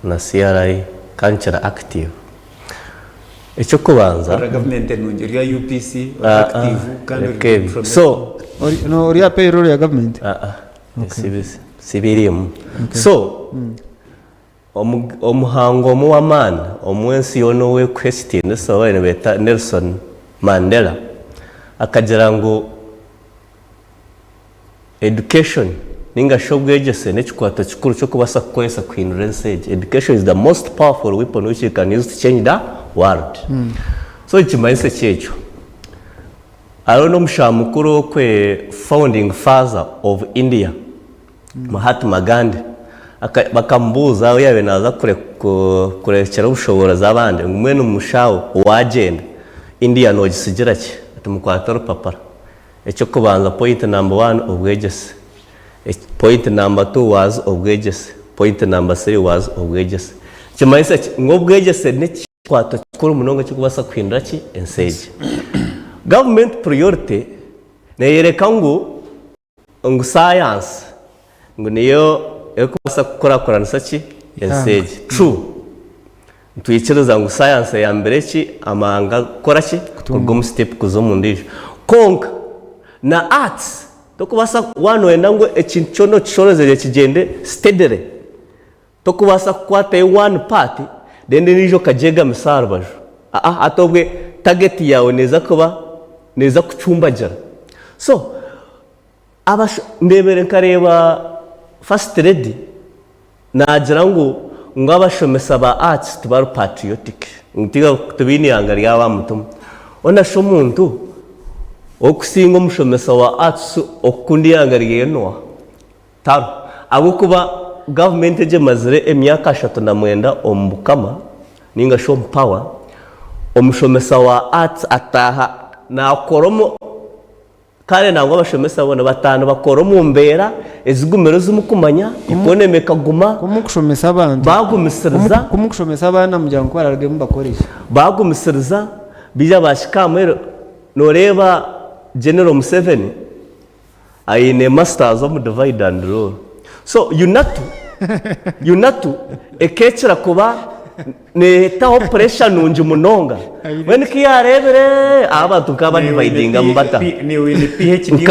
na CRI culture active icyo kubanza government n'ungiriya UPC active kandi so no uriya payroll ya government sibirimu so omuhango muwamana omwensi yono we question so wene beta Nelson Mandela akagira ngo education ninga shobwegese nekikwata kikuru cyo kubasa kwesa kwinura sage. Education is the most powerful weapon which you can use to change the world. So ikimayise cyecho arono mushamukuru kwe founding father of India Mahatma Gandhi bakambuza yawe naza kurekera ubushobora zabandi mwene umushawo wagenda India no gisigira ki ati mukwataro papara Echo kubanza point number 1 obwegese. Point number 2 was obwegese. Point number 3 was obwegese. Chimaisa ngobwegese ne kwato kuri munonga cyo kubasa kwindura ki enseje. Government priority ne yereka ngo science ngo niyo ekubasa gukora nsaki enseje. True. Tuyikiriza ngo science ya mbere ki amanga kora ki kugum step kuzo mundijo. Konka na arts tokubasa wano enda ngo ekinchono kishoreze kigende steadily tokubasa kwata one party dende nijo kajega misarbajo atobwe target yawe neza kucumbagera. So ndebere nkareba first lady nagira ngo abashomesa ba arts tibaru patriotic ntiga tubini yangari yaba mutum ona sho muntu okusinga omushomesa wa arts okundi yangari yenwa taro abo kuba government eje mazire emyaka 39 ombukama ninga show power omushomesa wa arts ataha na koromo kare nangwa abashomesa bona batanu bakoromo mbera ezigumero zumukumanya ikone mekaguma kumukushomesa abantu bagumisiriza kumukushomesa abana mujyango kwararage mubakoresha bagumisiriza bija bashikamwe noreba General Museveni aine masters of divide and rule. So yunatu ekechira kuba ne taho pressure nunje munonga when kiyarebere abantu kaba dividing ambata ni wini PhD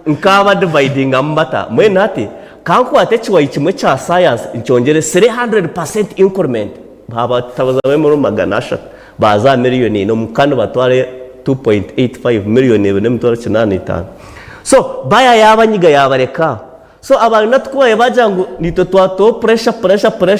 nkaba dividing ambata mwene ati kanko atechiwa ikimwe cha science inchongere 300% increment baba tabaza mu maganasha baza miliyoni no mukano batware 2.85 million ne mutwara 85. So baya yabanyiga yabareka. So abantu natwaye bajango nito twato pressure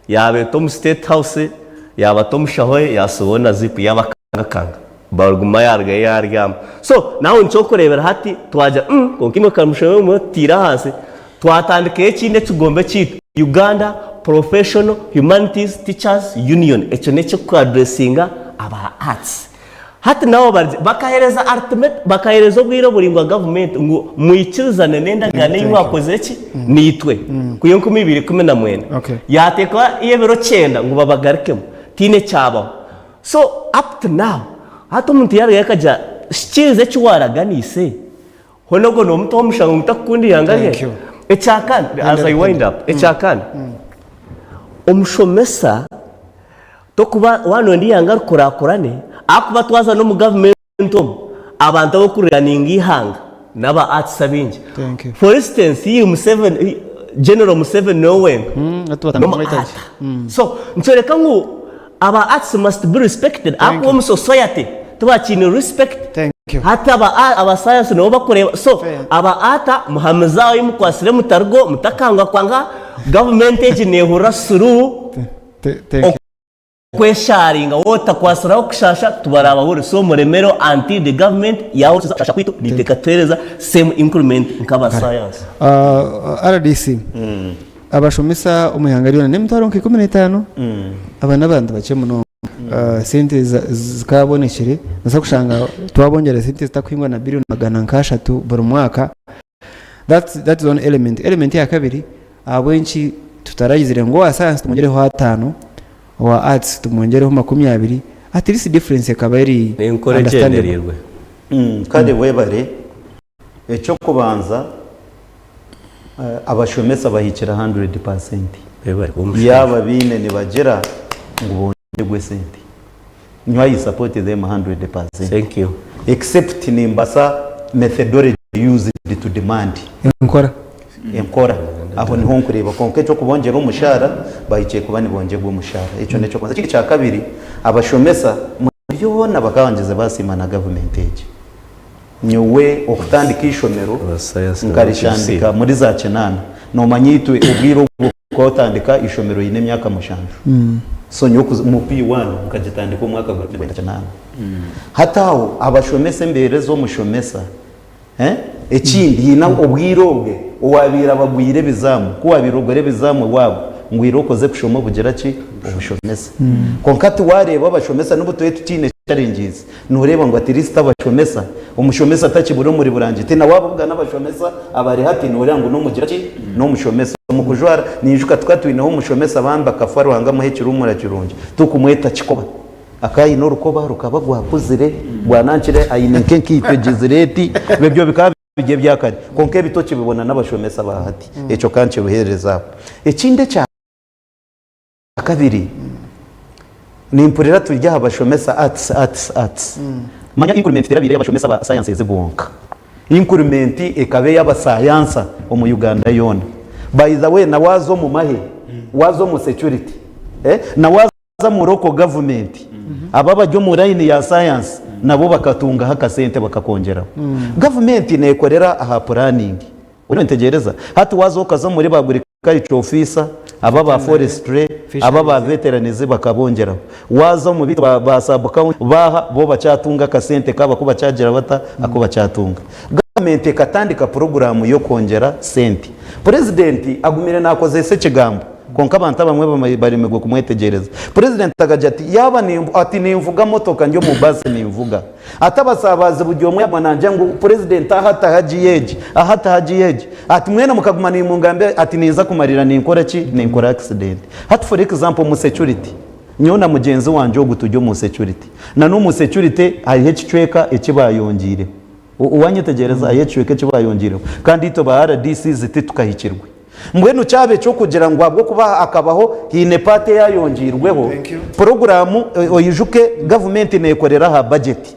yabe tom state house yaba tom shahoye yasubona zipu yabakanga baruguma yarga. So naho ncokorebera hati twaja konkimwe kamushowe mu tira hasi twatandike kinde tugombe kitu Uganda Professional Humanities Teachers Union echo necho ku addressinga aba arts hati nawo bakahereza ultimate bakahereza obwiro buringwa government ngo muyikirizane nenda gane y'umwakoze iki nitwe kuyo 2014 yatekwa yebero 9 ngo babagarikemo tine cyaba. So up to now hato muntu yari yakaja shikize cy'waraganise honogo no muntu omushango mutakundi yangahe ecyakana as I wind up ecyakana omushomesa tokuba wano ndi yangar kurakurane akuba twaza no mu government abantu abo kuriraninga ihanga naba arts sabinje. For instance General Museveni nowen so ntoreka ngo aba arts must be respected akuba mu society tubakini respect hata aba science no bakureba. So aba ata muhamaza yimukwasire mutargo mutakanga kwanga government ejinehura suru kwesharinga wota kwasiraho kushasha tubaraba buri so muremero anti the government yawo tushasha kwitu nitekatereza same increment nkaba science RDC abashomesa umuhangariona nemutaronke 15 abana bandi bace muno sente zikabonekere nasa kushanga twabongera sente zitakwingwa na billion magana nkashatu buri mwaka. That's one element ya kabiri abwenchi tutarayizire ngo science tumongereho 5 wa arts tumongereho 20 at least difference akaba iri understandable kandi webare echo kubanza abashomesa bahikira 100% yaba bine ni bagera ngo bongerwe sente nywa yi support them 100%. Thank you. Except ni mbasa methodology used to demand enkora aho niho nkureba konke cyo kubongera umushara bayice kubani bongerwa umushara ico neco kwanza kiki cya kabiri abashomesa muri na bakabangize basima na government age nyowe okutandika ishomero nkarishandika muri za cenana no manyitwe ubwiro bwo kutandika ishomero yine myaka mushanju so nyoku mu P1 nkagitandika umwaka wa 2009 hataho abashomesa mbere zo mushomesa ekindi yina ubwirobwe uwabira bagwire bizamu kuwabirogore bizamu wabo ngwiro koze kushoma bugera ki ubushomesa konkati wareba abashomesa n'ubutoye tutine challenges nureba ngo ati list abashomesa umushomesa atakibura muri burangite na wabubwa n'abashomesa abari hati nureba ngo no mugira ki no mushomesa mu kujwara nijuka twatwinaho umushomesa bamba kafaru hanga muhekira umura kirungi tukumweta kikoba akayi no rukoba rukaba gwakuzire gwananchire ayinenke kitwegezireti bebyo bikaba bigiye byakari konke bitoki bibona n'abashomesa bahati eco kanche ruhereza ekinde cya kabiri ni impurira tujya abashomesa arts manya increment terabire y'abashomesa ba sciences bonka increment ekabe y'aba science mu Uganda yona by the way na wazo mu mahe wazo mu security na waza mu local government ababa byo mu line ya science nabo bakatunga hakasente bakakongera government nekorera aha planning urentegereza hati wazo kaza muri baguri kaicho officer ababa forestry ababa veteranize bakabongera waza mu bitu basabuka baha bo bacatunga kasente kaba kuba cyagira bata ako bacatunga government katandika program yo kongera sente president agumire nakoze se kigambo konka abantu bamwe barimego kumwetegereza president agajati yaba ni ati nimvuga motoka njyo mu base nimvuga atabasabaze bujyo mwe mwananje ngo president ahata hajiyeje ati mwene mukagumana imungambe ati niza kumarira ninkora ki ninkora accident hati for example mu security nyona mugenzi wanje ogutujyo mu security na no mu security hari hecweka ekibayongire uwanyetegereza hecweka ekibayongire kandi ito ba RDC ziti tukahikirwe mbwenu cyabe cyo kugira ngo abwo kuba akabaho hine pate yayongirweho programu oyijuke government nekorera ha budget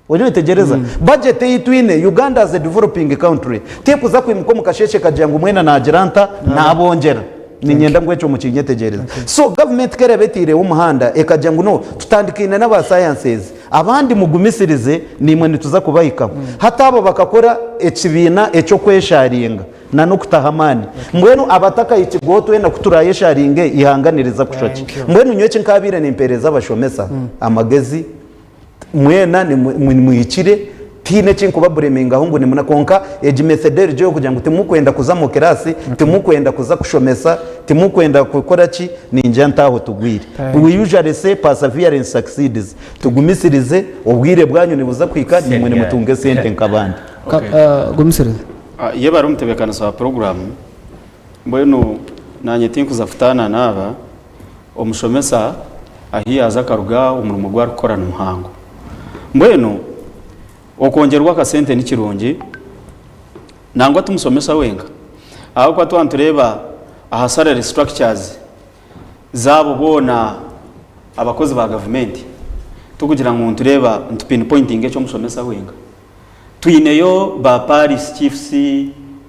uritegereza budget yitwine Uganda as a developing country tekuza kwimko mukasheshe kajyango mwena na geranta nabongera ninyenda ngwecho mu kinyetegereza so government kerebetire umuhanda ekajyango no tutandikine n'aba sciences abandi mugumisirize nimwe nituza kubahika hatabo bakakora ekibina eco kwesharinga na no kutahamani mbwenu abataka ikigoto wenda kuturaye sharinge ihanganiriza kushoki mbwenu nyweke nkabire nimpereza abashomesa amagezi mwena ni muhikire tine chinkuba bureminga hungu ni muna konka eji methodology jo kugira ngo timukwenda kuza mu kirasi timukwenda kuza kushomesa timukwenda gukora ki ninja ntaho tugwire we usually say perseverance succeeds tugumisirize ubwire bwanyu nibuza kwika nimwe mutunge sente nkabandi gumisirize iyo bari umutebekana sa program mbwenu nanye tinkuza futana naba omushomesa ahiyaza karuga umurimo gwa rukorana muhango mbwenu okongerwa kasente n'ikirungi nangwa tumusomesa wenga aho kwa twantureba aha salary structures zabo bona abakozi ba government tukugira ngo tureba pinpointing echo musomesa wenga tuineyo ba Paris chiefs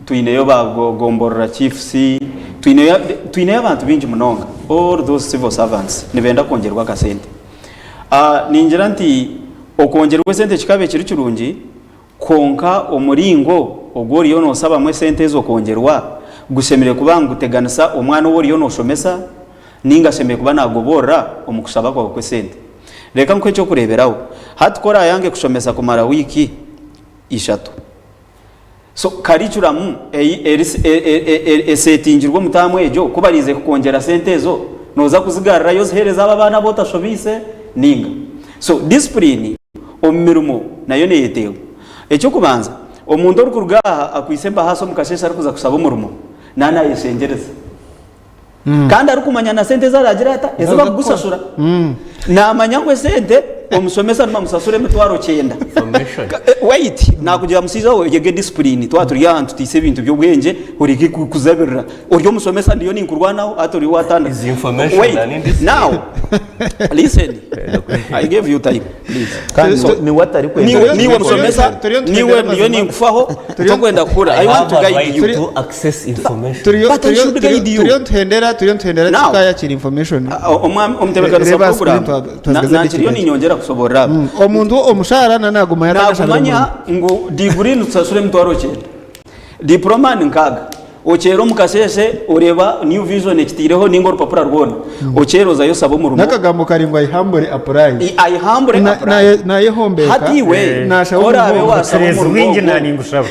tuineyo ba Gomborra chiefs tuineyo abantu bingi munonga all those civil servants nibenda kongerwa kasente ningira nti okongerwa sente kikabe kiri kirungi konka omuringo ogori yono saba mwe sente zo kongerwa gusemere kubanga uteganisa omwana wori yono shomesa ninga semere kuba nagobora omukusaba kwa kwe sente reka nkwe cyo kureberaho hatkora yange kushomesa kumara wiki ishatu so curriculum setingirwa mutamwe ejo kubarize kongera sente zo noza kuzigarra yo zihereza abana botashobise ninga so discipline omirumo nayo neyetewe ekyo kubanza omuntu orukurugaha akwisemba haso mukashesha arikuza kusaba umurumo nana yesengereza kandi arukumanya na sente zaragira ata eziba kugusasura namanya ngo sente omusomesa numa musasure metwaro 9 wait nakugira musiza we yege discipline twaturi yantu tise ibintu byo bwenge uriki kuzabirira uryo musomesa ndiyo ninkurwanaho atori watanda information now listen I gave you time please ni watari niwe musomesa niwe ndiyo ninkufaho tugenda kura I want to guide you to access information turiyo ntendera tukaya kiri information omutebekana sa program na kiriyo ninyongera kusobora omuntu omushara nanaguma yatamanya ngo degree nutsasure mutwaro 9 diploma nkaga ochero mukasese ureba new vision ekitireho ningo rupapura rwona ochero zayo sabo mu rumo nakagambo karingwa ihambure apply na yehombeka hatiwe orabe wasabo mu rumo na ningusaba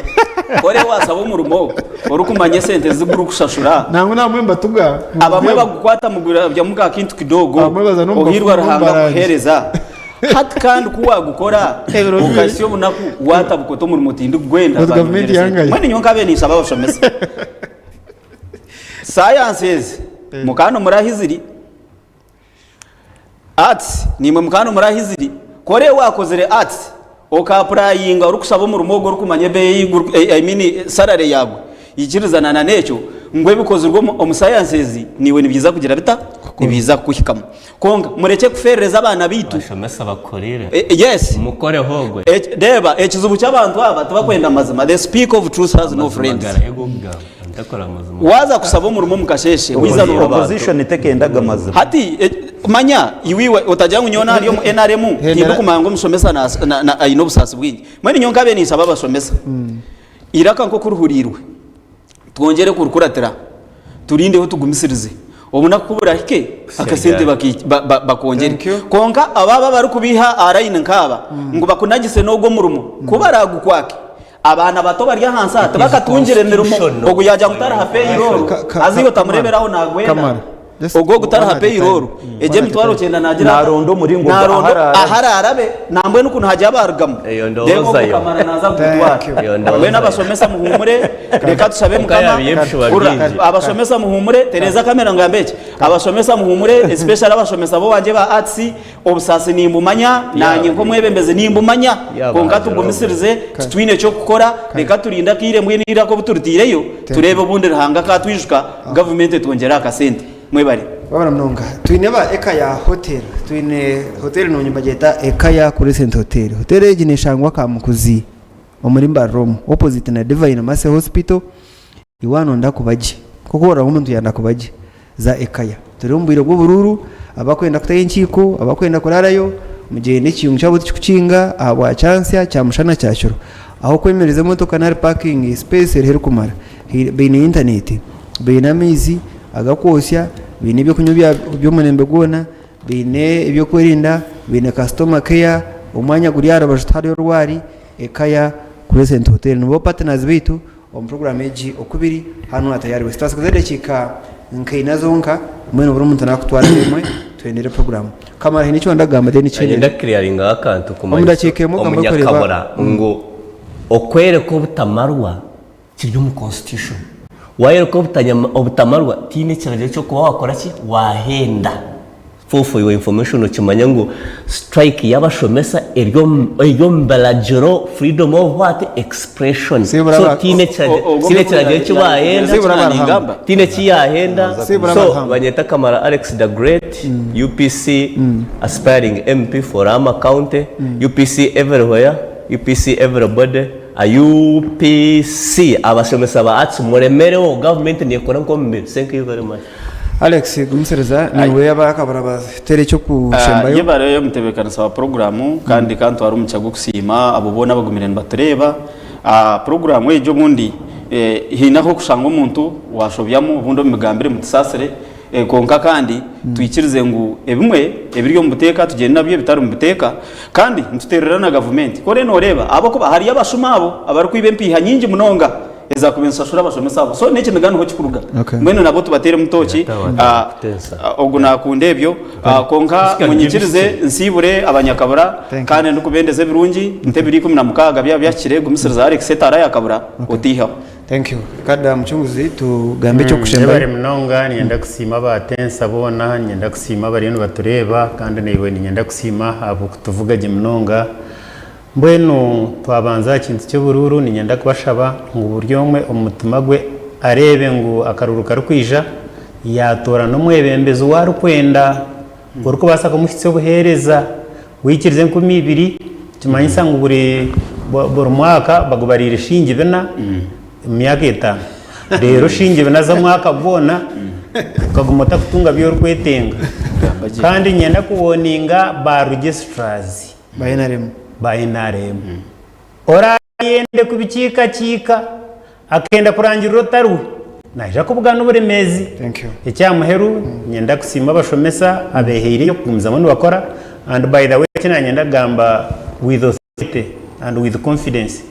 ore wasabo mu rumo orukumanye sente ziguru kushashura nangu namwemba tuga abamwe bagukwata mugura bya muga kintu kidogo ohirwa rahanga kuhereza hati kandi kuwa gukora ukasiyo bunaku watabukoto muri mutindi gwenda government yangaye mwene nyonka bene isaba bashomesa sciences mukano murahiziri arts nimwe mukano murahiziri kore wakozere arts okaprayinga urukusaba mu rumogo rukumanye be I mean salary yagwe yikirizana na necho ngwe bikoze urwo mu sciences niwe nibiza kugira bita nibiza kuhikamo konga mureke kufereza abana bitu bashomesa bakorere yes mukore hogwe deba ekizubu cy'abantu aba tubakwenda mazima the speak of truth has no friends waza kusaba mu rumo mukasheshe wiza no opposition itekendaga mazima hati manya iwiwe utajya ngunyona ariyo NRM hindu kumango musomesa na ayino busasi bwinyi mwene nyonka bene isaba basomesa iraka nko kuruhurirwe twongere kurukuratira turindeho tugumisirize obuna kubura hike akasente bakongere konka ababa bari kubiha arayine nkaba ngo bakunagise nogo murumo kubaragu kwake abana bato bari hansa tabakatungire nerumo ogo yajya gutara hape iroro aziyo tamureberaho nagwenda ogo gutara hape iroro eje mtwaro cyenda nagira narondo muri ngo ahararabe nambwe nukuntu hajya barugamo demo kamara naza gutwara we nabasomesa muhumure reka tusabe mukama abasomesa muhumure Tereza kamera ngambeke abasomesa muhumure especially abasomesa bo wanje ba arts obusasi nimbumanya nanye nko mwebembeze nimbumanya konka tugumisirize twine cyo gukora reka turinda kire mwinira ko buturutireyo turebe bundi rahanga ka twijuka government twongera akasente mwebare babana mnonga twine ba Ekaya hotel twine hotel no nyumba jeta Ekaya Crescent hotel hotel egineshangwa ka mukuzi omurimba Rome opposite na Divine Mercy Hospital iwano ndakubaje koko wora umuntu yanda kubaje za Ekaya turumbwire bwo bururu abakwenda kutaye inkiko abakwenda kurarayo mugende kiyungu cyabo cyukinga aba chance cya mushana cyashuro aho kwemereza motoka na parking space rero kumara bine internet bine amizi agakosya bine byo kunyubya byo munembe gona bine ibyo kwirinda bine customer care umwanya guri yarabashitari rwari Ekaya Crescent hotel nubo partners bitu on program eji okubiri hano atayari we stars kuzede chika nkaina zonka mwene buri muntu nakutwara imwe twendere program kamara hini cyo ndagamba de ni cyene agenda clearing akantu kumanya umudakeke mo gamba koreba ngo okwere ko butamarwa kiryo mu constitution waye ko butamarwa tine cyane cyo kuba wakora ki wahenda for your information ukimanya ngo strike yabashomesa eryo mbalajero freedom of what expression so tine cyane cyo wahenda tine cyahenda so banyeta Kamara Alex the Great UPC aspiring MP for Ama County UPC everywhere UPC everybody UPC abashomesa ba ats muremere wo government ni ekora nko mbere thank you very much Alex gumusereza niwe yabakabara tere cyo kushembayo yebare yo mutebekana sawa programu kandi kantu ari umucyago kusima abo bona bagumirana batureba programu ejo bundi hinaho kushanga umuntu washobyamo ubundo migambire mutisasire konka kandi tuyikirize ngo ebimwe ebiryo mu buteka tugenda nabyo bitari mu buteka kandi ntuterera na government kore no reba abo ko hari abashuma abo abari kwibempi hanyingi munonga eza kubensa shura bashomesa abo so neke migano ho kikuruga mwene nabo tubatere mutoki ogo nakundebyo konka munyikirize nsibure abanyakabura kandi ndukubendeze birungi ntebiri 16 bya byakire gumisiriza Alex setara yakabura otiha thank you kada mchunguzi tugambe cyo kushemba bari mnonga nyenda kusima batensa bona nyenda kusima bari no batureba kandi niwe nyenda kusima abo kutuvuga je mnonga mbwenu twabanza kintu cyo bururu nyenda kubashaba ngo buryo mwe umutima gwe arebe ngo akaruruka rukwija yatora no mwebembeze wari kwenda uruko basaka mushyitse buhereza wikirize 12 kimanyisa ngo buri mwaka bagubarira shingi bena myaka 5 rero shingi bena za mwaka bona ukagumota kutunga byo rukwetenga kandi nyenda kuwoninga ba registrars bainarem ora yende kubikika kika akenda kurangira rotaru naje kubugana uburemezi icyamuheru nyenda kusima bashomesa abehire yo kumza abantu bakora and by the way kina nyenda gamba with authority and with confidence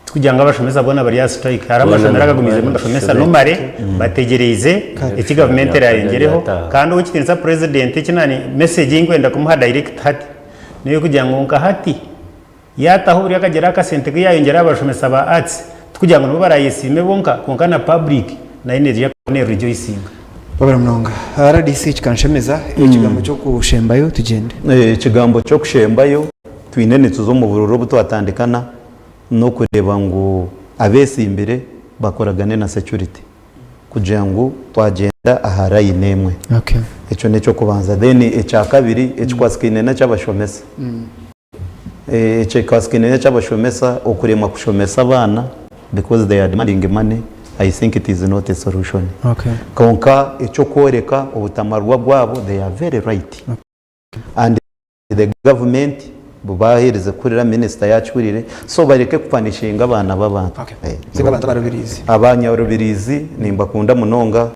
tukujyanga bashomesa bona bari ya strike harabashomera gagumize bashomesa numare bategereze iki government yarengereho kandi ukitinza president kinani message ingwenda kumuha direct hati niyo kugira ngo nkahati yataho buri akagera akasente yayongera abashomesa ba arts kugira ngo barayisime bonka konka na public na energy yakone rejoicing babara mnonga RDC kanshemeza ikigambo cyo kushembayo tugende ikigambo cyo kushembayo twinene tuzo mu bururo buto atandikana no kureba ngo abesi imbere bakoragane na security kugira ngo twagenda aharayi nemwe okay eco neco kubanza then eca kabiri ecywaskine na cyabashomesa ecywaskine cyabashomesa okurema kushomesa abana because they are demanding money. I think it is not a solution. Okay. Konka eco koreka ubutamarwa gwabo they are very right. Okay. And the government bubahereze kurira minister yacurire so bareke kupanishinga abana b'abantu. Okay. Zigabanta barubirizi. Abanyabarubirizi nimba kunda munonga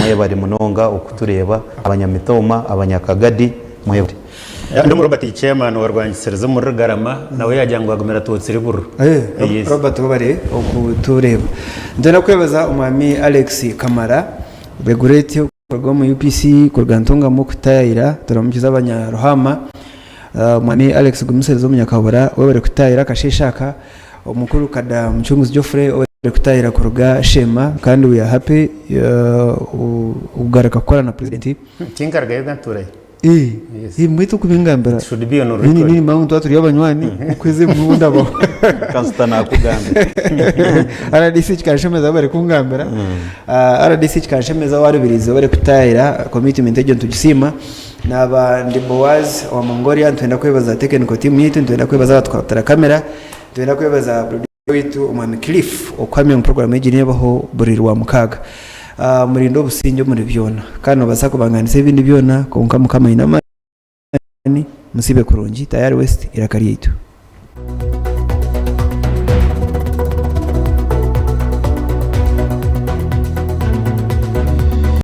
mwe bari munonga okutureba abanyamitoma abanyakagadi mwe ndo Robert chairman warwanyisereza mu Rugarama nawe yajyangwa gumera tutsiri buru Robert bare okutureba ndena kwebaza umwami Alex Kamara begureti ukorwa mu UPC kurgantonga mu kutayira turamukiza abanyaruhama umwami Alex gumusereza umunyakabura we bare kutayira kashishaka umukuru kada mchunguzi Geoffrey we bare kutayira kuruga shema kandi we are happy ugaraka kora na president kinkarga yoganture mwito kubingambira should be on record nini mauntu watu yabanywani ukweze muunda bo kanstana kugamba RDC kashemeza bare kungambira RDC kashemeza warubirize bare kutayira commitment agent tugisima naba ndi Boaz wa Mongolia twenda kwebaza technical team yitu twenda kwebaza batwatara kamera twenda kwebaza producer witu umwami Cliff okwamye mu program y'igini yabaho buri wa mukaga murindo businjo muri byona kandi basako banganise ibindi byona konka mukama inama musibe kurungi tayari west irakari yitu